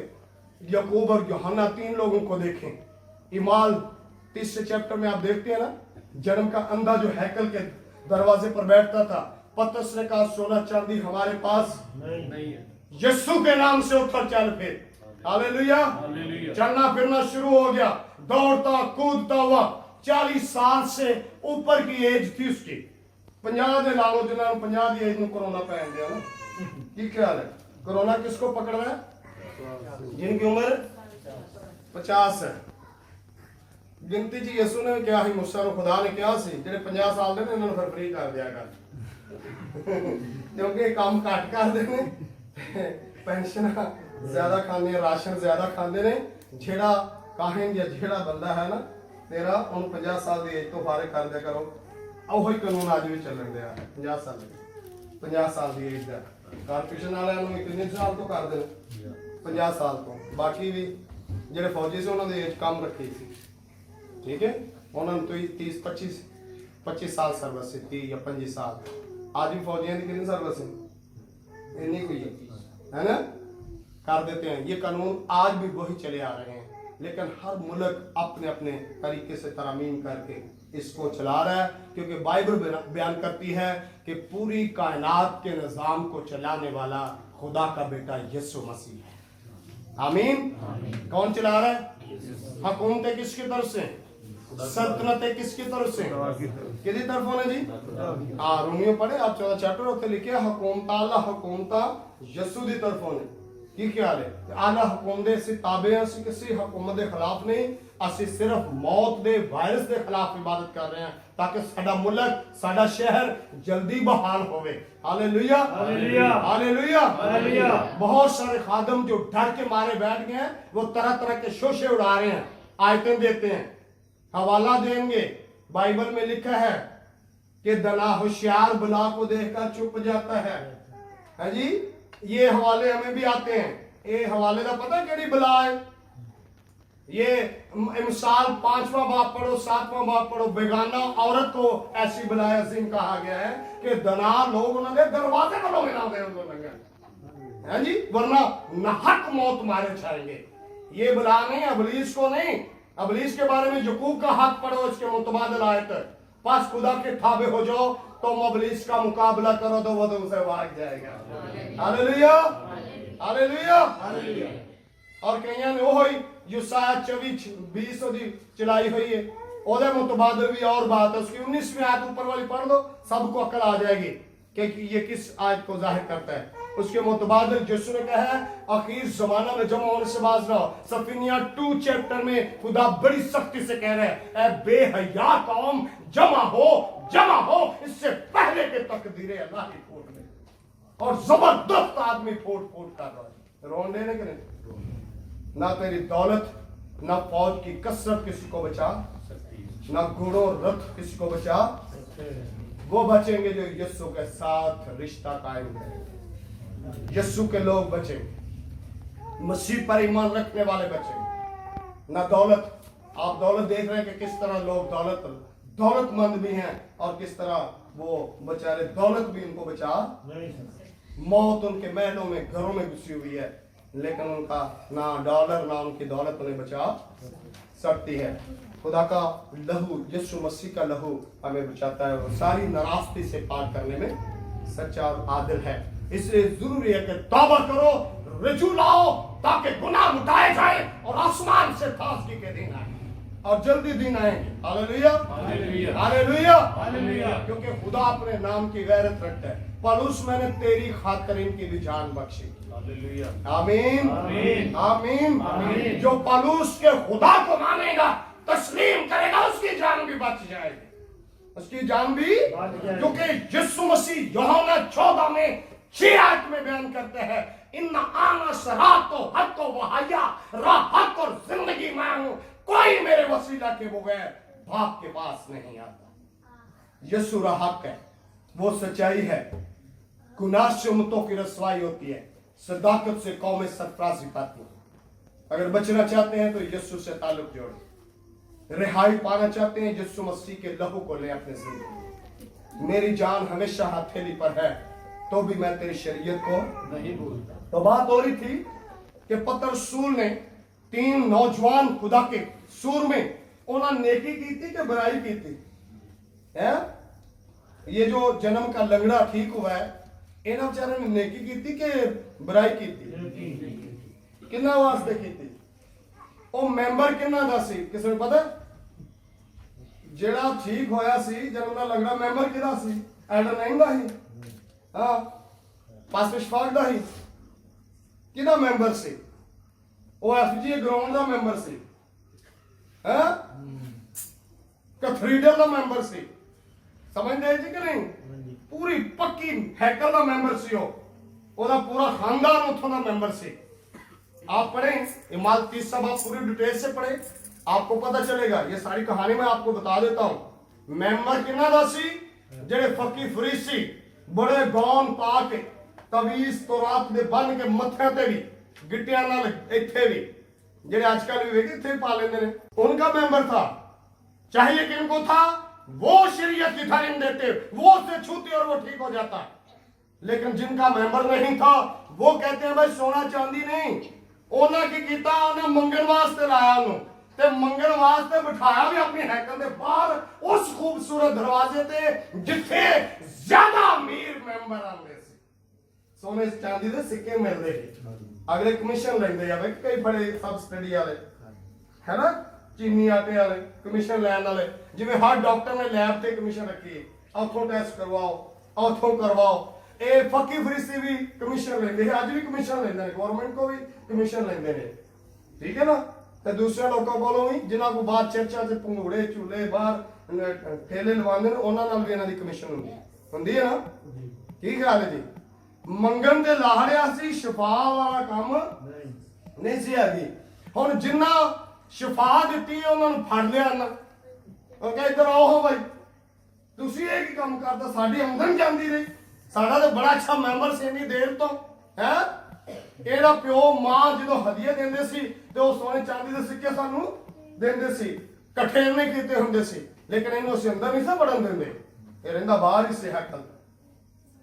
याकूब और यूहन्ना 3 लोगों को देखें। इमाल 30 चैप्टर में आप देखते हैं ना, जन्म का अंधा जो हैकल के दरवाजे पर बैठता था, पतरस ने कहा सोना चांदी हमारे पास नहीं नहीं है। यीशु के नाम से उठकर चल फिर। हालेलुया। हालेलुया। चलना फिरना शुरू हो गया, दौड़ता कूदता हुआ। 40 साल से ऊपर की एज थी उसकी। 50 दे ला लो जिन्होंने 50 की एज में कोरोना पहन दिया ना। की ख्याल है कोरोना किसको पकड़ रहा है? जिनकी उम्र 50 है। गिनती जी यीशु ने क्या ही मुझसे खुदा ने क्या सी जेडे 50 साल दे ने इन्होंने फिर फ्री कर दिया कर क्योंकि काम घट कर देने पेंशन ज्यादा खाने राशन ज्यादा खाते ने जेड़ा काहिन या जेड़ा बंदा है ना तेरा उन 50 साल की एज तो फारिग कर दिया करो। ਉਹ ਹੀ ਕਾਨੂੰਨ ਅੱਜ ਵੀ ਚੱਲਣ ਦਿਆ 50 ਸਾਲ ਦੀ ਏਜ ਦਾ ਕਾਰਪੋਰੇਸ਼ਨ ਵਾਲਿਆਂ ਨੂੰ ਕਿੰਨੇ ਸਾਲ ਤੋਂ ਕਰਦੇ ਨੇ 50 ਸਾਲ ਤੋਂ। ਬਾਕੀ ਵੀ ਜਿਹੜੇ ਫੌਜੀ ਸੀ ਉਹਨਾਂ ਦੀ ਏਜ ਕਮ ਰੱਖੀ ਸੀ, ਠੀਕ ਹੈ, ਉਹਨਾਂ ਨੂੰ ਤੁਸੀਂ 30 25 ਸਾਲ ਸਰਵਿਸ ਸੀ, 30 ਜਾਂ 25 ਸਾਲ। आज भी फौजियों की कितनी सर्विस है इतनी कोई है ना, कर देते हैं। ये कानून आज भी वही चले आ रहे हैं, लेकिन हर मुल्क अपने अपने तरीके से तरमीम करके इसको चला रहा है, क्योंकि बाइबल बयान करती है कि पूरी कायनात के निज़ाम को चलाने वाला खुदा का बेटा यीशु मसीह है। आमीन। कौन चला रहा है? हुकूमतें किसकी तरफ से? सल्तनतें किसकी तरफ से? किसी तरफ होने जी? हाँ, रोमियो पढ़े आप 14 चैप्टर उत्ते लिखे हुकूमत आला हुकूमत यीशु दी तरफ होने की ख्याल है। आला हुकूम दे ਅਸੀਂ ਤਾਬੇ ਹਾਂ, ਅਸੀਂ ਕਿਸੇ हुकूमत ਦੇ ਖਿਲਾਫ ਨਹੀਂ, ਅਸੀਂ ਸਿਰਫ ਮੌਤ ਦੇ ਵਾਇਰਸ ਦੇ ਖਿਲਾਫ ਇਬਾਦਤ ਕਰ ਰਹੇ ਹਾਂ ताकि ਸਾਡਾ ਮੁਲਕ ਸਾਡਾ ਸ਼ਹਿਰ ਜਲਦੀ ਬਹਾਲ ਹੋਵੇ। Hallelujah hallelujah hallelujah hallelujah. बहुत सारे खादम जो डर के मारे बैठ गए हैं, वो तरह तरह के शोशे उड़ा रहे हैं, आयतें देते हैं, हवाला देंगे। बाइबल में लिखा है कि दना होशियार बला को देखकर चुप जाता है जी। ये हवाले हमें भी आते हैं। ये हवाले का पता केड़ी बला है? ये मिसाल 5वां बाब पढ़ो, 7वां बाब पढ़ो। बेगाना औरत को ऐसी बला अजीम कहा गया है कि दना लोग उन्होंने दरवाजे पर लोग है जी, वरना नाहक मौत मारे जाएंगे। ये बला नहीं, अबलीस को नहीं। अबलीस के बारे में यकूब का हाथ पढ़ो, इसके मुतबादिल आयत। पास खुदा के थाबे हो जाओ, तुम अबलीस का मुकाबला करो तो वो तुमसे भाग जाएगा। Hallelujah hallelujah hallelujah. और कईयां ने वो ही यूसाया 24-20 दी चलाई हुई है, ओदे मुतबादिल भी और बात है। उसकी 19वीं आयत ऊपर वाली पढ़ दो, सबको अकल आ जाएगी कि ये किस आयत को जाहिर करता है। उसके मुतबादिल यीशु ने कहा है आखिर जमाना में जमा होने से बाज रहो। सफिनिया 2 चैप्टर में खुदा बड़ी सख्ती से कह रहे हैं, ऐ बेहया कौम जमा हो, इससे पहले के तकदीरे अल्लाह की फूट में। और जबरदस्त आदमी फूट कर रहा है, रोन देने के नहीं। ना तेरी दौलत, ना फौज की कसरत किसी को बचा, ना घोड़ों रथ किसी को बचा। वो बचेंगे जो यीशु के साथ रिश्ता कायम करेंगे। यीशु के लोग बचेंगे, मसीह पर ईमान रखने वाले बचेंगे। ना दौलत, आप दौलत देख रहे हैं कि किस तरह लोग दौलतमंद भी हैं और किस तरह वो बेचारे दौलत भी उनको बचा नहीं सकते। मौत उनके महलों में घरों में घुसी हुई है, लेकिन उनका ना डॉलर ना उनकी दौलत उन्हें बचा सकती है। खुदा का लहू, यीशु मसीह का लहू हमें बचाता है और सारी नाराजगी से पार करने में सच्चा और आदिल है। इसलिए जरूरी है कि तौबा करो, रजू लाओ, ताकि गुनाह मिटाए जाए और आसमान से ताजगी के दिन आए और जल्दी दिन आएंगे। Hallelujah hallelujah hallelujah hallelujah. क्योंकि खुदा अपने नाम की गैरत रखता है। पौलुस मैंने तेरी खातिर इनकी भी जान बख्शी। हालेलुया आमीन आमीन आमीन आमीन। जो पौलुस के खुदा को मानेगा, तस्लीम करेगा, उसकी जान भी बच जाएगी, उसकी जान भी। बच जाएगी। क्योंकि यीशु मसीह यूहन्ना 14 में 6 आयत में बयान करते हैं, इन्ना आना सरातो हक वहया, राह हक और जिंदगी मैं हूं, कोई मेरे वसीला के बगैर बाप के पास नहीं आता। यीशु राह हक है, वो सच्चाई है। गुनाह से उम्मतों की रसवाई होती है, सदाकत से कौमें सरफराजी पाती है। अगर बचना चाहते हैं तो यीशु से ताल्लुक जोड़ें। रिहाई पाना चाहते हैं, यीशु मसीह के लहू को ले अपने जिंदगी। मेरी जान हमेशा हथेली पर है, तो भी मैं तेरी शरीयत को नहीं भूलता। तो बात हो रही थी कि पतर रसूल ने 3 नौजवान खुदा के सूर में उन्होंने नेकी की थी कि बुराई की थी? ये जो जन्म का लंगड़ा ठीक हुआ है, इन्होंने बेचारे ने नेकी की कि बुराई की? किन्ना वास्ते की? ਉਹ ਮੈਂਬਰ ਕਿੰਨਾ ਦਾ ਸੀ ਕਿਸੇ ਨੂੰ ਪਤਾ? ਜਿਹੜਾ ਠੀਕ ਹੋਇਆ ਸੀ ਜਨਮ ਦਾ ਲੰਗੜਾ ਮੈਂਬਰ ਕਿਹਦਾ ਸੀ? ਐਡਰ ਨਹੀਂ ਦਾ ਸੀ? ਹਾਂ, ਪਾਸ ਵਿਸ਼ਵਾਸ ਦਾ ਸੀ? ਕਿਹਦਾ ਮੈਂਬਰ ਸੀ? ਉਹ ਐਫਜੀ ਗਰਾਊਂਡ ਦਾ ਮੈਂਬਰ ਸੀ। ਹਾਂ, ਕੈਥੀਡਰਲ ਦਾ ਮੈਂਬਰ ਸੀ। ਸਮਝਦੇ ਜੀ ਕਿ ਨਹੀਂ? ਪੂਰੀ ਪੱਕੀ ਹੈਕਲ ਦਾ ਮੈਂਬਰ ਸੀ ਉਹ। ਉਹਦਾ ਪੂਰਾ ਖਾਨਦਾਨ ਉੱਥੋਂ ਦਾ ਮੈਂਬਰ ਸੀ। आप पढ़ें इमारती सब, आप पूरी डिटेल से पढ़ें, आपको पता चलेगा। ये सारी कहानी मैं आपको बता देता हूं। मेंबर किन्ना दा सी? जेड़े फकी फरीसी बड़े गौन पा के तवीज तौरात दे बन के मत्थे ते भी गिट्टियां नाल इत्थे भी जेड़े आजकल भी वेखे इत्थे पा लेंदे ने, उनका मेंबर था। चाहिए किनको था? वो शरीयत की तालीम देते, वो उससे छूते और वो ठीक हो जाता। लेकिन जिनका मेंबर नहीं था वो कहते हैं भाई सोना चांदी नहीं। ਉਹਨਾਂ ਕੀ ਕੀਤਾ? ਉਹਨੇ ਮੰਗਣ ਵਾਸਤੇ ਲਾਇਆ ਉਹਨੂੰ, ਤੇ ਮੰਗਣ ਵਾਸਤੇ ਬਿਠਾਇਆ ਵੀ ਆਪਣੀ ਹੈਕਲ ਦੇ ਬਾਹਰ ਉਸ ਖੂਬਸੂਰਤ ਦਰਵਾਜ਼ੇ ਤੇ ਜਿੱਥੇ ਜ਼ਿਆਦਾ ਅਮੀਰ ਮੈਂਬਰ ਆਉਂਦੇ ਸੀ। ਸੋਨੇ ਚਾਂਦੀ ਦੇ ਸਿੱਕੇ ਮਿਲਦੇ ਸੀ। ਅਗਲੇ ਕਮਿਸ਼ਨ ਲੈਂਦੇ ਆ ਵੇ ਕਈ ਬੜੇ ਸਬ ਸਟੱਡੀ ਵਾਲੇ ਹੈ ਨਾ, ਚੀਨੀ ਆਟੇ ਵਾਲੇ ਕਮਿਸ਼ਨ ਲੈਣ ਵਾਲੇ। ਜਿਵੇਂ ਹਰ ਡਾਕਟਰ ਨੇ ਲੈਬ ਤੇ ਕਮਿਸ਼ਨ ਰੱਖੀ ਹੈ, ਉੱਥੋਂ ਟੈਸਟ ਕਰਵਾਓ, ਉੱਥੋਂ ਕਰਵਾਓ। ਇਹ ਫਕੀ ਫਰੀਸੀ ਵੀ ਕਮਿਸ਼ਨ ਲੈਂਦੇ ਹੈ, ਅੱਜ ਵੀ ਕਮਿਸ਼ਨ ਲੈਂਦੇ ਨੇ, ਗਵਰਨਮੈਂਟ ਕੋ ਵੀ ਕਮਿਸ਼ਨ ਲੈਂਦੇ ਨੇ। ਠੀਕ ਹੈ ਨਾ? ਤੇ ਦੂਸਰੇ ਲੋਕਾਂ ਕੋਲੋਂ ਵੀ ਜਿਨ੍ਹਾਂ ਕੋ ਬਾਹਰ ਚਰਚਾ ਚ ਪੰਗੂੜੇ ਝੂਲੇ ਬਾਹਰ ਠੇਲੇ ਲਵਾਉਂਦੇ ਨੇ, ਉਹਨਾਂ ਨਾਲ ਵੀ ਇਹਨਾਂ ਦੀ ਕਮਿਸ਼ਨ ਹੁੰਦੀ ਹੈ ਨਾ? ਕੀ ਖਿਆਲ ਹੈ ਜੀ? ਮੰਗਣ ਤੇ ਲਾਹੜਿਆ ਸੀ, ਸ਼ਿਫਾ ਵਾਲਾ ਕੰਮ ਨਹੀਂ ਸੀ ਹੈਗੀ। ਹੁਣ ਜਿੰਨਾ ਸ਼ਿਫਾ ਦਿੱਤੀ ਉਹਨਾਂ ਨੂੰ ਫੜ ਲਿਆ ਨਾ, ਉਹ ਕਹੇ ਇੱਧਰ ਆਓ ਭਾਈ, ਤੁਸੀਂ ਇਹ ਕੀ ਕੰਮ ਕਰਦਾ? ਸਾਡੀ ਆਮਦਨ ਜਾਂਦੀ ਰਹੀ, ਸਾਡਾ ਤਾਂ ਬੜਾ ਅੱਛਾ ਮੈਂਬਰ ਸੀ ਇੰਨੀ ਦੇਰ ਤੋਂ ਹੈ। ਇਹਦਾ ਪਿਓ ਮਾਂ ਜਦੋਂ ਹਦੀਆ ਦਿੰਦੇ ਸੀ ਤੇ ਉਹ ਸੋਨੇ ਚਾਂਦੀ ਦੇ ਸਿੱਕੇ ਸਾਨੂੰ ਦਿੰਦੇ ਸੀ, ਇਕੱਠੇ ਨਹੀਂ ਕੀਤੇ ਹੁੰਦੇ ਸੀ। ਲੇਕਿਨ ਇਹਨੂੰ ਅਸੀਂ ਅੰਦਰ ਨਹੀਂ ਸੀ ਵੜਨ ਦਿੰਦੇ, ਇਹ ਰਹਿੰਦਾ ਬਾਹਰ ਹੀ ਸੀ, ਹੈਕਲ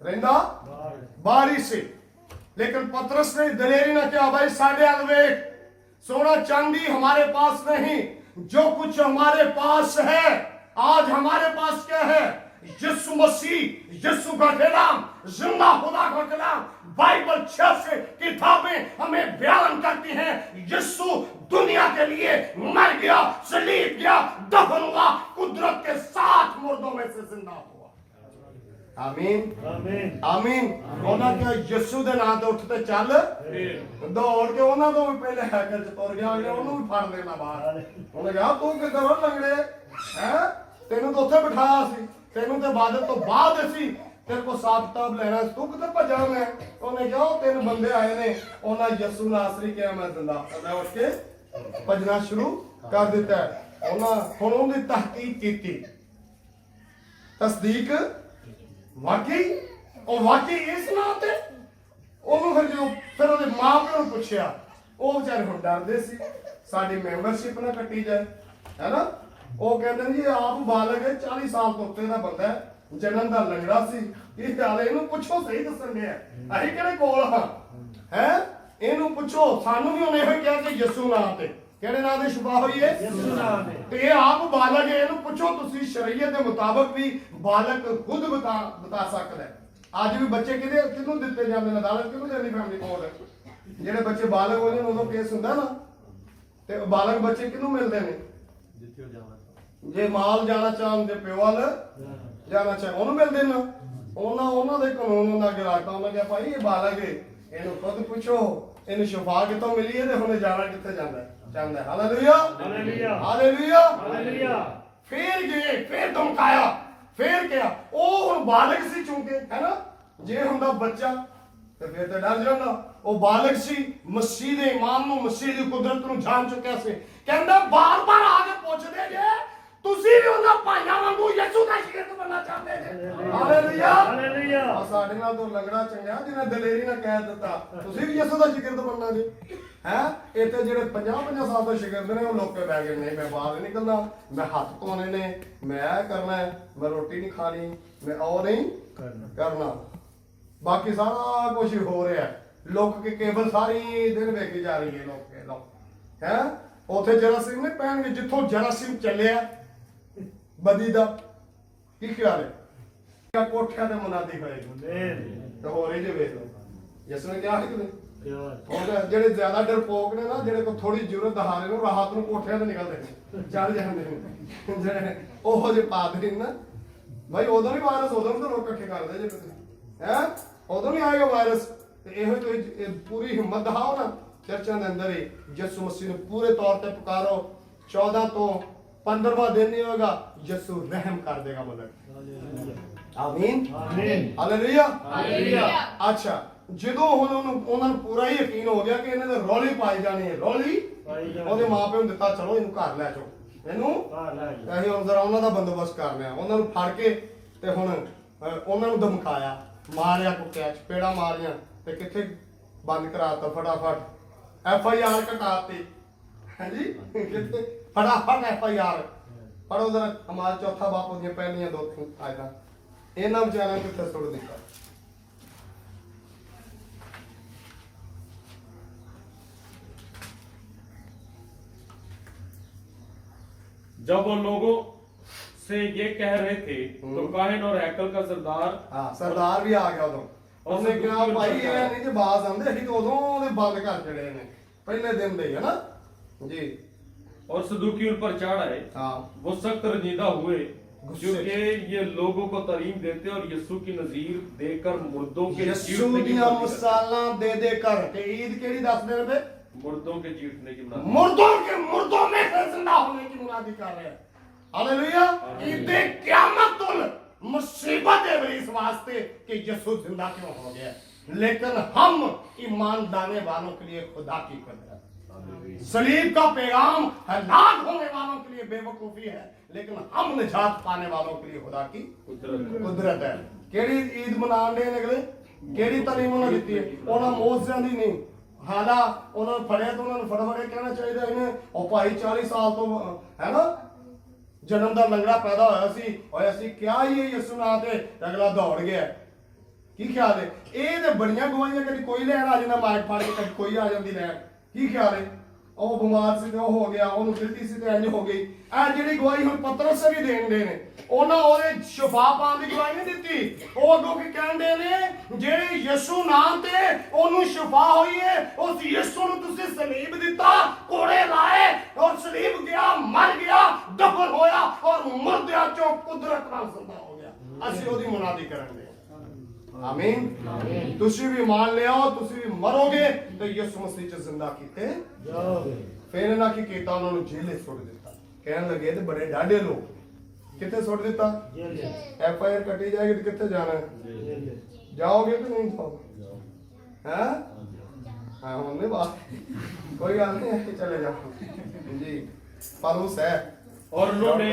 ਰਹਿੰਦਾ ਬਾਹਰ ਹੀ ਸੀ। लेकिन पतरस ने दलेरी ना किया, भाई साढ़े अलवे सोना चांदी हमारे पास नहीं, जो कुछ हमारे पास है, आज हमारे पास क्या है? यीशु मसीह, यीशु का कलाम, जिंदा खुदा का कलाम। बाइबल 6 किताबें हमें बयान करती हैं यीशु दुनिया के लिए मर गया, सलीब गया, दफन हुआ, कुदरत के साथ मुर्दों में से जिंदा हुआ। आमीन आमीन आमीन। ਉਹਨਾਂ ਕਿ ਯਿਸੂ ਦੇ ਨਾਂ ਤੇ ਉੱਠ ਤੇ ਚੱਲ, ਦੌੜ ਕੇ ਉਹਨਾਂ ਤੋਂ ਵੀ ਪਹਿਲੇ ਹੈਕਲ ਚ ਤੁਰ ਗਿਆ, ਉਹਨੂੰ ਵੀ ਫੜ ਲੈਣਾ ਬਾਹਰ। ਉਹਨੇ ਕਿਹਾ ਤੂੰ ਕਿੱਧਰ ਹੋ ਲੰਗੜੇ ਹੈ, ਤੈਨੂੰ ਤਾਂ ਉੱਥੇ ਬਿਠਾਇਆ ਸੀ, ਤੈਨੂੰ ਤੇ ਇਬਾਦਤ ਤੋਂ ਬਾਅਦ ਅਸੀਂ ਤੇਰੇ ਕੋਲ ਹਿਸਾਬ ਕਿਤਾਬ ਲੈਣਾ, ਤੂੰ ਕਿੱਧਰ ਭੱਜਾ ਮੈਂ? ਉਹਨੇ ਕਿਹਾ ਉਹ 3 ਬੰਦੇ ਆਏ ਨੇ, ਉਹਨਾਂ ਯਿਸੂ ਨਾਸਰੀ ਕਿਹਾ ਮੈਂ ਜ਼ਿੰਦਾ, ਮੈਂ ਉੱਠ ਕੇ ਭੱਜਣਾ ਸ਼ੁਰੂ ਕਰ ਦਿੱਤਾ। ਉਹਨਾਂ ਹੁਣ ਉਹਦੀ ਤਹਿਕੀਕ ਕੀਤੀ, ਤਸਦੀਕ ਵਾਕਈ ਉਹ ਵਾਕਈ ਇਸ ਨਾਂ ਤੇ। ਉਹਨੂੰ ਫਿਰ ਉਹਦੇ ਮਾਂ ਪਿਓ ਨੂੰ ਪੁੱਛਿਆ, ਉਹ ਵਿਚਾਰੇ ਹੁਣ ਡਰਦੇ ਸੀ ਸਾਡੀ ਮੈਂਬਰਸ਼ਿਪ ਨਾ ਕੱਟੀ ਜਾਏ, ਹੈ ਨਾ। ਉਹ ਕਹਿੰਦੇ ਨੇ ਜੀ ਆਪ ਬਾਲਗ ਹੈ, 40 ਸਾਲ ਤੋਂ ਉੱਤੇ ਦਾ ਬੰਦਾ ਹੈ, ਜਨਮ ਦਾ ਲੰਗੜਾ ਸੀ, ਇਹ ਹਾਲੇ ਇਹਨੂੰ ਪੁੱਛੋ, ਸਹੀ ਦੱਸਣ ਡਿਆ ਅਸੀਂ ਕਿਹੜੇ ਕੋਲ ਹਾਂ ਹੈ, ਇਹਨੂੰ ਪੁੱਛੋ। ਸਾਨੂੰ ਵੀ ਉਹਨੇ ਇਹੋ ਕਿਹਾ ਕਿ ਯਿਸੂ ਨਾਂ ਤੇ, ਕਿਹੜੇ ਨਾਂ ਦੇ ਸ਼ਿਫਾ ਹੋਈ ਹੈ? ਯਿਸੂ ਨਾਂ ਤੇ। ਤੇ ਇਹ ਆਪ ਬਾਲਗ ਹੈ, ਇਹਨੂੰ ਪੁੱਛੋ ਤੁਸੀਂ ਸ਼ਰੀਅਤ ਦੇ ਮੁਤਾਬਕ ਵੀ ਬਾਲਗ ਖੁਦ ਬਤਾ ਸਕਦਾ ਹੈ। ਅੱਜ ਵੀ ਬੱਚੇ ਕਿਹਨੂੰ ਦਿੱਤੇ ਜਾਂਦੇ ਨੇ, ਅਦਾਲਤ ਕਿਹਨੂੰ ਜਾਂਦੀ? Family court. ਜਿਹੜੇ ਬੱਚੇ ਬਾਲਗ ਹੋ ਜਾਣ ਉਦੋਂ ਕੇਸ ਹੁੰਦਾ ਨਾ, ਤੇ ਬਾਲਗ ਬੱਚੇ ਕਿਹਨੂੰ ਮਿਲਦੇ ਨੇ? ਜੇ ਮਾਲ ਜਾਣਾ ਚਾਹੁੰਦੇ ਪਿਓ ਵੱਲ ਜਾਣਾ ਚਾਹ ਉਹਨੂੰ ਮਿਲਦੇ ਨਾ। ਉਹਨਾਂ ਦੇ ਕਾਨੂੰਨ ਉਹਨਾਂ ਅੱਗੇ ਰੱਖਤਾ, ਉਹਨਾਂ ਕਿਹਾ ਭਾਈ ਇਹ ਬਾਲਗ ਹੈ, ਇਹਨੂੰ ਖੁਦ ਪੁੱਛੋ ਇਹਨੂੰ ਸ਼ਿਫਾ ਕਿੱਥੋਂ ਮਿਲੀ ਹੈ ਤੇ ਹੁਣ ਜਾਣਾ ਕਿੱਥੇ ਜਾਂਦਾ ਚਾਹੁੰਦਾ। Hallelujah hallelujah hallelujah hallelujah. ਫੇਰ ਗਏ, ਫੇਰ ਧਮਕਾਇਆ, ਫੇਰ ਕਿਹਾ। ਉਹ ਹੁਣ ਬਾਲਗ ਸੀ ਚੁੰਕੇ, ਹੈ ਨਾ। ਜੇ ਹੁੰਦਾ ਬੱਚਾ ਤੇ ਫੇਰ ਤੇ ਡਰ ਜਾਂਦਾ। ਉਹ ਬਾਲਗ ਸੀ, ਮਸੀਹ ਦੇ ਇਮਾਨ ਨੂੰ, ਮਸੀਹ ਦੀ ਕੁਦਰਤ ਨੂੰ ਜਾਣ ਚੁੱਕਿਆ ਸੀ। ਕਹਿੰਦਾ ਬਾਰ-ਬਾਰ ਆ ਕੇ ਪੁੱਛਦੇ ਜੇ ਤੁਸੀਂ ਵੀ ਉਹਨਾਂ ਭਾਈਆਂ ਵਾਂਗੂ ਯਿਸੂ ਦਾ ਸ਼ਾਗਿਰਦ ਬਣਨਾ ਚਾਹੁੰਦੇ ਜੇ। Hallelujah hallelujah. ਸਾਡੇ ਨਾਲ ਤੋਂ ਲੰਗੜਾ ਚੰਗਾ ਜਿਹਨੇ ਦਲੇਰੀ ਨਾਲ ਕਹਿ ਦਿੱਤਾ ਤੁਸੀਂ ਵੀ ਯਿਸੂ ਦਾ ਸ਼ਾਗਿਰਦ ਬਣਨਾ ਜੀ ਹੈ। ਇੱਥੇ ਜਿਹੜੇ 50 ਸਾਲ ਤੋਂ ਸ਼ਾਗਿਰਦ ਨੇ ਉਹ ਲੋਕੇ ਬਹਿ ਗਏ, ਨਹੀਂ ਮੈਂ ਬਾਹਰ ਨਹੀਂ ਨਿਕਲਣਾ, ਮੈਂ ਹੱਥ ਧੋਣੇ ਨੇ, ਮੈਂ ਇਹ ਕਰਨਾ, ਮੈਂ ਰੋਟੀ ਨਹੀਂ ਖਾਣੀ, ਮੈਂ ਉਹ ਨਹੀਂ ਕਰਨਾ। ਬਾਕੀ ਸਾਰਾ ਕੁਝ ਹੋ ਰਿਹਾ। ਲੋਕ ਕੇ ਕੇਬਲ ਸਾਰੀ ਦਿਨ ਵੇਖੀ ਜਾ ਰਹੀ ਹੈ ਲੋਕ ਹੈ। ਉੱਥੇ ਜਰਾਸੀਮ ਨਹੀਂ ਪੈਣਗੇ, ਜਿੱਥੋਂ ਜਰਾਸੀਮ ਚੱਲਿਆ ਬਦੀ ਦਾ। ਕੀ ਖਿਆਲ ਹੈ? ਕੋਠਿਆਂ ਤੇ ਮੁਨਾਦੀ ਹੋਏਗੀ ਤੇ ਹੋਰ ਹੀ ਜੇ ਵੇਖ ਲਓ ਯਿਸੂ ਨੇ ਕਿਹਾ ਸੀ ਕਿ ਨਹੀਂ ਉਹ ਜਿਹੜੇ ਜ਼ਿਆਦਾ ਡਰਪੋਕ ਨੇ ਨਾ ਜਿਹੜੇ ਕੋ ਥੋੜੀ ਜ਼ਰੂਰਤ ਦਿਖਾਣੇ ਨੂੰ ਰਾਤ ਨੂੰ ਕੋਠਿਆਂ ਤੇ ਨਿਕਲਦੇ ਨੇ ਚੜ ਜਾਂਦੇ ਨੇ ਜਿਹੜੇ ਉਹੋ ਜਿਹੇ ਪਾਦਰੀ ਨਾ ਭਾਈ ਉਦੋਂ ਨਹੀਂ ਵਾਇਰਸ ਉਦੋਂ ਤਾਂ ਲੋਕ ਇਕੱਠੇ ਕਰਦੇ ਜੇ ਤੁਸੀਂ ਹੈ ਉਦੋਂ ਨਹੀਂ ਆਏਗਾ ਵਾਇਰਸ ਤੇ ਇਹੋ ਤੁਸੀਂ ਪੂਰੀ ਹਿੰਮਤ ਦਿਖਾਓ ਨਾ ਚਰਚਾਂ ਦੇ ਅੰਦਰ ਹੀ ਯਿਸੂ ਮਸੀਹ ਨੂੰ ਪੂਰੇ ਤੌਰ ਤੇ ਪੁਕਾਰੋ 14 ਤੋਂ 15ਵਾਂ ਦਿਨ ਨਹੀਂ ਹੋਗਾ ਯਿਸੂ ਰਹਿਮ ਕਰ ਦੇਗਾ ਮੁਲਕ ਆਮੀਨ ਹਾਲੇਲੂਇਆ ਅੱਛਾ ਜਦੋਂ ਹੁਣ ਉਹਨਾਂ ਨੂੰ ਪੂਰਾ ਹੀ ਯਕੀਨ ਹੋ ਗਿਆ ਕਿ ਇਹਨਾਂ ਦੇ ਰੌਲੀ ਪਾਈ ਜਾਣੀ ਹੈ ਰੌਲੀ ਉਹਦੇ ਮਾਪਿਆਂ ਨੂੰ ਦਿੱਤਾ ਚਲੋ ਇਹਨੂੰ ਘਰ ਲੈ ਜਾਓ ਇਹਨੂੰ ਅਸੀਂ ਹੁਣ ਜ਼ਰਾ ਉਹਨਾਂ ਦਾ ਬੰਦੋਬਸਤ ਕਰ ਲਿਆ ਉਹਨਾਂ ਨੂੰ ਫੜ ਕੇ ਤੇ ਹੁਣ ਉਹਨਾਂ ਨੂੰ ਧਮਕਾਇਆ ਮਾਰਿਆ ਕੁੱਟਿਆ ਚਪੇੜਾ ਮਾਰੀਆਂ ਤੇ ਕਿੱਥੇ ਬੰਦ ਕਰਾਤਾ ਫਟਾਫਟ FIR ਕਟਾਤੀ ਹਾਂਜੀ ਕਿੱਥੇ ਫਟਾਫਟ FIR ਪੜੋ ਜ਼ਰਾ ਹਮਾਰਾ ਚੌਥਾ ਬਾਪ ਉਹਦੀਆਂ ਪਹਿਲੀਆਂ ਦੋ ਆਇਤਾਂ ਇਹਨਾਂ ਵਿਚਾਰਿਆਂ ਨੂੰ ਕਿੱਥੇ ਸੁੱਟ ਦਿੱਤਾ जब वो लोगों से ये कह रहे थे तो काहिन और हैकल का सरदार हाँ सरदार भी आ गया उदों ਉਹਨੇ ਕਿਹਾ ਭਾਈ ਇਹ ਨਹੀਂ ਜੇ ਬਾਜ਼ ਆਂਦੇ ਅਸੀਂ ਤਾਂ ਉਦੋਂ ਉਹਦੇ ਬੰਦ ਕਰ ਛੜੇ ਨੇ ਪਹਿਲੇ ਦਿਨ ਦੇ ਹੈ ਨਾ जी और सदूकी उन पर चढ़ आए हाँ वो सख्त रंजीदा हुए क्योंकि ये लोगों को तालीम देते और यीशु की नजीर देकर मुर्दों के ਯਿਸੂ ਦੀਆਂ ਮਿਸਾਲਾਂ ਦੇ ਕਰ ਤੇ ਈਦ ਕਿਹੜੀ ਦੱਸਦੇ ਨੇ मुर्दों के चीटने की मुनादी मुर्दों में से जिंदा होने की मुनादी कर रहे हैं हालेलुया ईद क़यामतुल मुसीबत है इस वास्ते कि यीशु जिंदा क्यों हो गया लेकिन हम ईमान लाने वालों के लिए खुदा की कुदरत सलीब का पैगाम हलाक होने वालों के लिए बेवकूफी है लेकिन हम निजात पाने वालों के लिए खुदा की कुदरत है केड़ी ईद मनाने ने अगले केड़ी तालीम उन्होंने दी है उन्होंने मोज़ियां दी नहीं ਹਾਲਾ ਉਹਨਾਂ ਨੂੰ ਫੜਿਆ ਤਾਂ ਉਹਨਾਂ ਨੂੰ ਫੜਾਫੜੇ ਕਹਿਣਾ ਚਾਹੀਦਾ ਇਹਨੇ ਉਹ ਭਾਈ 40 ਸਾਲ ਤੋਂ ਹੈ ਨਾ ਜਨਮ ਦਾ ਲੰਗੜਾ ਪੈਦਾ ਹੋਇਆ ਸੀ ਓਏ ਅਸੀਂ ਕਿਹਾ ਹੀ ਯਿਸੂ ਨਾਂ ਤੇ ਅਗਲਾ ਦੌੜ ਗਿਆ ਕੀ ਖਿਆਲ ਹੈ ਇਹ ਤੇ ਬੜੀਆਂ ਗਵਾਹੀਆਂ ਕਦੀ ਕੋਈ ਲੈਣ ਆ ਜਾਂਦਾ ਮਾਈਕ ਫੜ ਕੇ ਕਦੀ ਕੋਈ ਆ ਜਾਂਦੀ ਲੈਣ ਕੀ ਖਿਆਲ ਹੈ ਉਹ ਬਿਮਾਰ ਸੀ ਤੇ ਉਹ ਹੋ ਗਿਆ ਉਹਨੂੰ ਗਿਲਟੀ ਸੀ ਤੇ ਇੰਜ ਹੋ ਗਈ ਇਹ ਜਿਹੜੀ ਗਵਾਹੀ ਹੁਣ ਪਤਰਸ ਵੀ ਦੇਣਦੇ ਨੇ ਉਹਨਾਂ ਉਹਦੇ ਸ਼ਿਫਾ ਪਾਉਣ ਦੀ ਗਵਾਹੀ ਨਹੀਂ ਦਿੱਤੀ ਉਹ ਅੱਗੋਂ ਕੀ ਕਹਿੰਦੇ ਨੇ ਜਿਹੜੇ ਯਿਸੂ ਨਾਮ ਤੇ ਉਹਨੂੰ ਸ਼ਿਫਾ ਹੋਈ ਹੈ ਉਸ ਯਿਸੂ ਨੂੰ ਤੁਸੀਂ ਸਲੀਬ ਦਿੱਤਾ ਕੋੜੇ ਲਾਏ ਔਰ ਸਲੀਬ ਗਿਆ ਮਰ ਗਿਆ ਦਫਨ ਹੋਇਆ ਔਰ ਮੁਰਦਿਆਂ ਚੋਂ ਕੁਦਰਤ ਨਾਲ ਜ਼ਿੰਦਾ ਹੋ ਗਿਆ ਅਸੀਂ ਉਹਦੀ ਮੁਨਾਦੀ ਕਰਾਂਗੇ ਆਮੀਨ ਤੁਸੀਂ ਵੀ ਮੰਨ ਲਿਓ ਤੁਸੀਂ ਵੀ ਮਰੋਗੇ ਤੇ ਯਿਸੂ ਮਸੀਹ ਚ ਜ਼ਿੰਦਾ ਕੀਤੇ ਜਾਓਗੇ ਫਿਰ ਇਹਨਾਂ ਕੀ ਕੀਤਾ ਉਹਨਾਂ ਨੂੰ ਜੇਲੇ ਸੁੱਟ ਦਿੱਤਾ ਕਹਿਣ ਲੱਗੇ ਤੇ ਬੜੇ ਡਾਢੇ ਲੋਕ ਕਿੱਥੇ ਸੁੱਟ ਦਿੱਤਾ FIR ਕੱਟੀ ਜਾਏਗੀ ਤੇ ਕਿੱਥੇ ਜਾਣਾ ਜਾਓਗੇ ਕਿ ਨਹੀਂ ਜਾਓਗੇ ਹੈ ਹਾਂ ਹੁਣ ਨਹੀਂ ਬਾਤ ਕੋਈ ਗੱਲ ਨਹੀਂ ਹੈ ਚਲੇ जाओ जी पालूस है और उन्होंने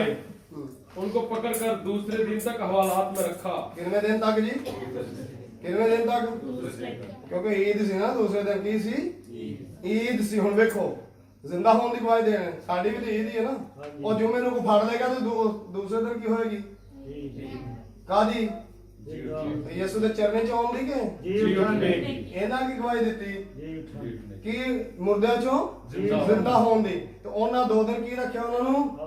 उनको पकड़कर दूसरे दिन तक हवालात में रखा कितने दिन तक जी कितने दिन तक क्योंकि ईद सी ना दूसरे दिन की सी ईद सी हुण देखो जिंदा होने की गवाही देने साडी भी तो ईद ही है ना और जुम्मे को फाड़ लेगा तो दूसरे दिन की होएगी कादी ਯਿਸੂ ਦੇ ਚਰਨੇ ਚ ਆਉਣ ਦੀ ਕਿ ਇਹਨਾਂ ਕੀ ਗਵਾਹੀ ਦਿੱਤੀ ਕਿ ਮੁਰਦਿਆਂ ਚੋਂ ਜ਼ਿੰਦਾ ਹੋਣ ਦੀ ਤੇ ਉਹਨਾਂ 2 ਦਿਨ ਕੀ ਰੱਖਿਆ ਉਹਨਾਂ ਨੂੰ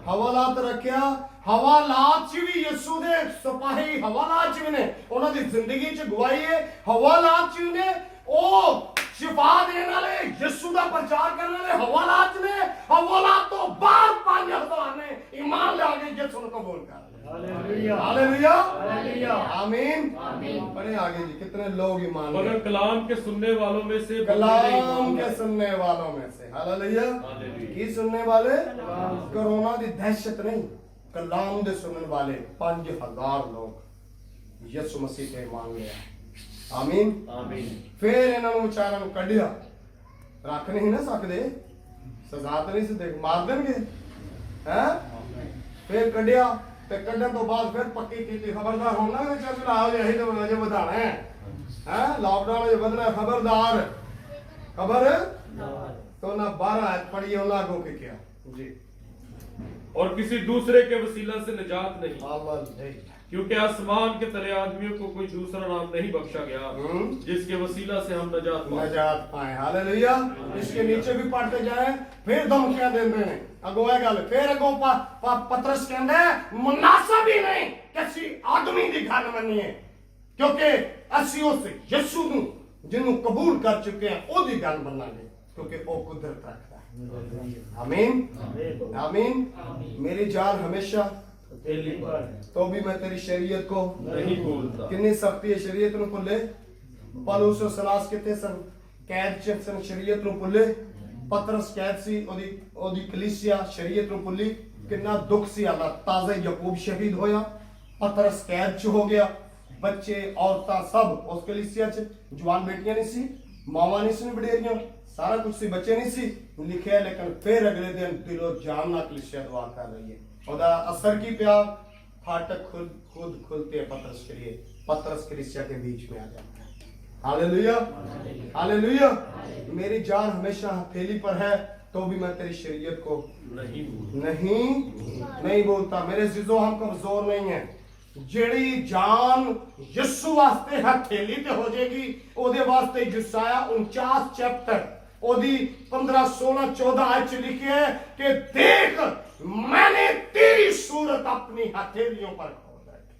ਹਵਾਲਾਤ ਰੱਖਿਆ ਹਵਾਲਾਤ ਚ ਵੀ ਯਿਸੂ ਦੇ ਸਿਪਾਹੀ ਹਵਾਲਾਤ ਚ ਵੀ ਨੇ ਉਹਨਾਂ ਦੀ ਜ਼ਿੰਦਗੀ ਚ ਗਵਾਹੀ ਹੈ ਹਵਾਲਾਤ ਚ ਨੇ ਉਹ ਸ਼ਿਫਾ ਦੇਣ ਵਾਲੇ ਯਿਸੂ ਦਾ ਪ੍ਰਚਾਰ ਕਰਨ ਵਾਲੇ ਹਵਾਲਾਤ ਨੇ ਹਵਾਲਾਤ ਤੋਂ ਬਾਅਦ 5000 ਨੇ ਈਮਾਨ ਲਾ ਕੇ ਯਿਸੂ ਨੂੰ ਕਬੂਲ ਕਰ हालेलुया हालेलुया आमीन पढ़े आगे जी कितने लोग ईमान मगर कलाम के सुनने वालों में से कलाम के सुनने वालों में से हालेलुया की सुनने वाले कोरोना दी दहशत नहीं कलाम दे सुनने वाले 5000 लोग यीशु मसीह पे ईमान लिया आमीन आमीन फिर इन्हां नूं विचारां नूं कढिया रख नहीं ना सकदे सजा तो नहीं से मार देंगे हैं फिर कढिया ਤੇ ਕੱਢਣ ਤੋਂ ਬਾਅਦ ਫਿਰ ਪੱਕੀ ਕੀਤੀ ਖਬਰਦਾਰ ਹੋਣਾ ਕਿ ਚੱਲ ਲਾਓ ਜੇ ਅਸੀਂ ਤਾਂ ਅਜੇ ਵਧਾਣਾ ਹੈ ਲਾਕਡਾਊਨ ਅਜੇ ਵਧਣਾ ਖਬਰਦਾਰ ਖਬਰ तो ना 12 आयत पढ़िए और लागू के क्या जी और किसी दूसरे के वसीला से निजात नहीं क्योंकि आसमान के तले आदमियों को कोई दूसरा नाम नहीं बख्शा गया जिसके वसीला से हम नजात पाएं। नजात पाए। हालेलुया। इसके नीचे भी पढ़ते जाए, फिर धमकियां देते हैं अगो है गल, फिर अगो पतरस कहंदा है मुनासा भी नहीं किसी आदमी दी गल मन्नी है, क्योंकि असी उस यीशु नूं जिन्हों कबूल कर चुके हैं ओदी गल मन्नांगे, क्योंकि वो कुदरत रखता है। आमीन आमीन। मेरी जान हमेशा तो भी मैं तेरी शरीयत को नहीं भूलता। कितनी सख्ती है शरीयत नूं भुल्ले। पौलुस और सलास कितने सन कैद च सन शरीयत नूं भुल्ले। पतरस कैद सी ओदी कलीसिया शरीयत नूं भुल्ली। कितना दुख सी आला ताज़ा याकूब शहीद होया, पतरस कैद च हो गया, बच्चे औरतां सब उस कलीसिया च, जवान बेटियां नहीं सी, मावां नहीं सी बडेरियां, सारा कुछ सी, बच्चे नहीं सी लिखे। लेकिन फिर अगले दिन दिलो जान ना कलीसिया दुआ कर रही है। ओदा असर की पिया फाटक खुद खुलते हैं पतरस के लिए, पतरस कलीसिया के बीच में आ जाता है। Hallelujah hallelujah. मेरी जान हमेशा हथेली पर है तो भी मैं तेरी शरीयत को नहीं बोलता। मेरे जिजो हम कमजोर नहीं है। जेड़ी जान यीशु वास्ते हथेली ते हो जाएगी, ओदे वास्ते यशाया 49 चैप्टर ओदी 15, 16, 14 आयत लिखी है कि देख मैंने तेरी सूरत अपनी हथेलियों पर खोल रखी।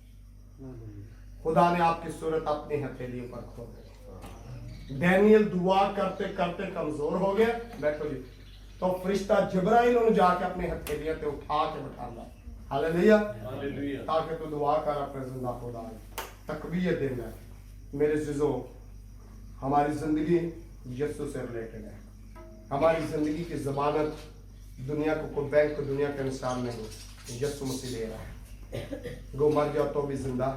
खुदा ने आपकी सूरत अपनी हथेलियों पर खोल रखी। डैनियल दुआ करते करते कमजोर हो गया, बैठो जी, तो फरिश्ता जिब्राइल उन्हें जाके अपनी हथेलियों पे उठा के बैठाना। Hallelujah hallelujah. ताकि तू दुआ कर अपने जिंदा खुदा तकबीर देना। मेरे जिजो हमारी जिंदगी यीशु से रिलेटेड है। हमारी जिंदगी की जमानत दुनिया को कोई बैंक दुनिया के इंसान नहीं, यीशु मसीह दे रहा है। गो मर जाओ तो भी जिंदा,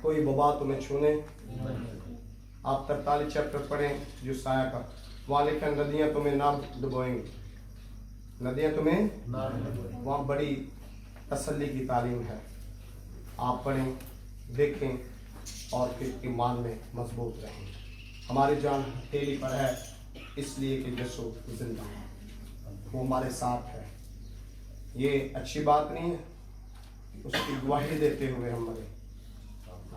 कोई वबा तुम्हें छूने। आप 43 चैप्टर पढ़ें यशाया का, वहां लिखा नदियां तुम्हें ना डुबोएंगी, नदियां तुम्हें, वहां बड़ी तसल्ली की तालीम है। आप पढ़ें, देखें और फिर ईमान में मजबूत रहें। हमारी जान हथेली पर है इसलिए कि यीशु जिंदा है, वो हमारे साथ है। ये अच्छी बात नहीं है, उसकी गवाही देते हुए हम मरे।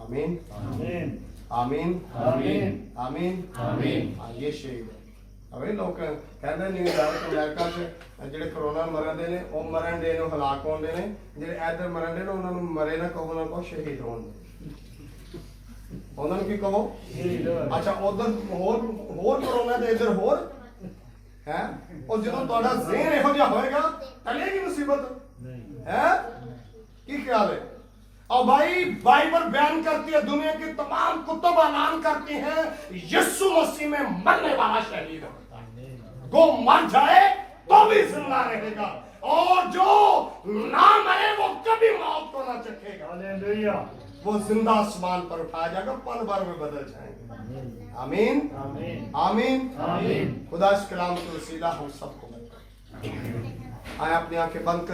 आमीन आमीन आमीन आमीन आमीन आमीन। हाँ, ये शहीद है। अबे लोग कहते न्यूज़ आ रही अमेरिका से ਜਿਹੜੇ कोरोना मरन दे ने ਉਹ ਮਰਨ ਦੇ ਨੂੰ ਹਲਾਕ ਹੁੰਦੇ ਨੇ, ਜਿਹੜੇ ਇੱਧਰ ਮਰਨ ਦੇ ਨੇ ਉਹਨਾਂ ਨੂੰ ਮਰੇ ਨਾ ਕਹੋ, ਉਹਨਾਂ ਨੂੰ ਸ਼ਹੀਦ ਹੋਣ ਦੇ। ਉਹਨਾਂ ਨੂੰ ਕੀ ਕਹੋ? ਅੱਛਾ ਉਧਰ ਹੋਰ ਕੋਰੋਨਾ ਤੇ ਇੱਧਰ ਹੋਰ ਹੈ। ਉਹ ਜਦੋਂ ਤੁਹਾਡਾ ਜ਼ਿਹਨ ਇਹੋ ਜਿਹਾ ਹੋਏਗਾ ਟਲੇਗੀ ਮੁਸੀਬਤ है। ਕੀ ख्याल है? और भाई बाइबल बयान करती है, दुनिया की तमाम कुतुब ऐलान करती हैं यीशु मसीह में मरने वाला शहीद होता है। वो मर जाए तो भी जिंदा रहेगा, और जो ना मरे वो कभी मौत को ना चखेगा। हालेलुया। वो जिंदा आसमान पर उठाया जाएगा, पल भर में बदल जाएंगे। आमीन आमीन आमीन आमीन। खुदा इस कलाम के वसीला हम सबको बताए। आए अपनी आंखें बंद कर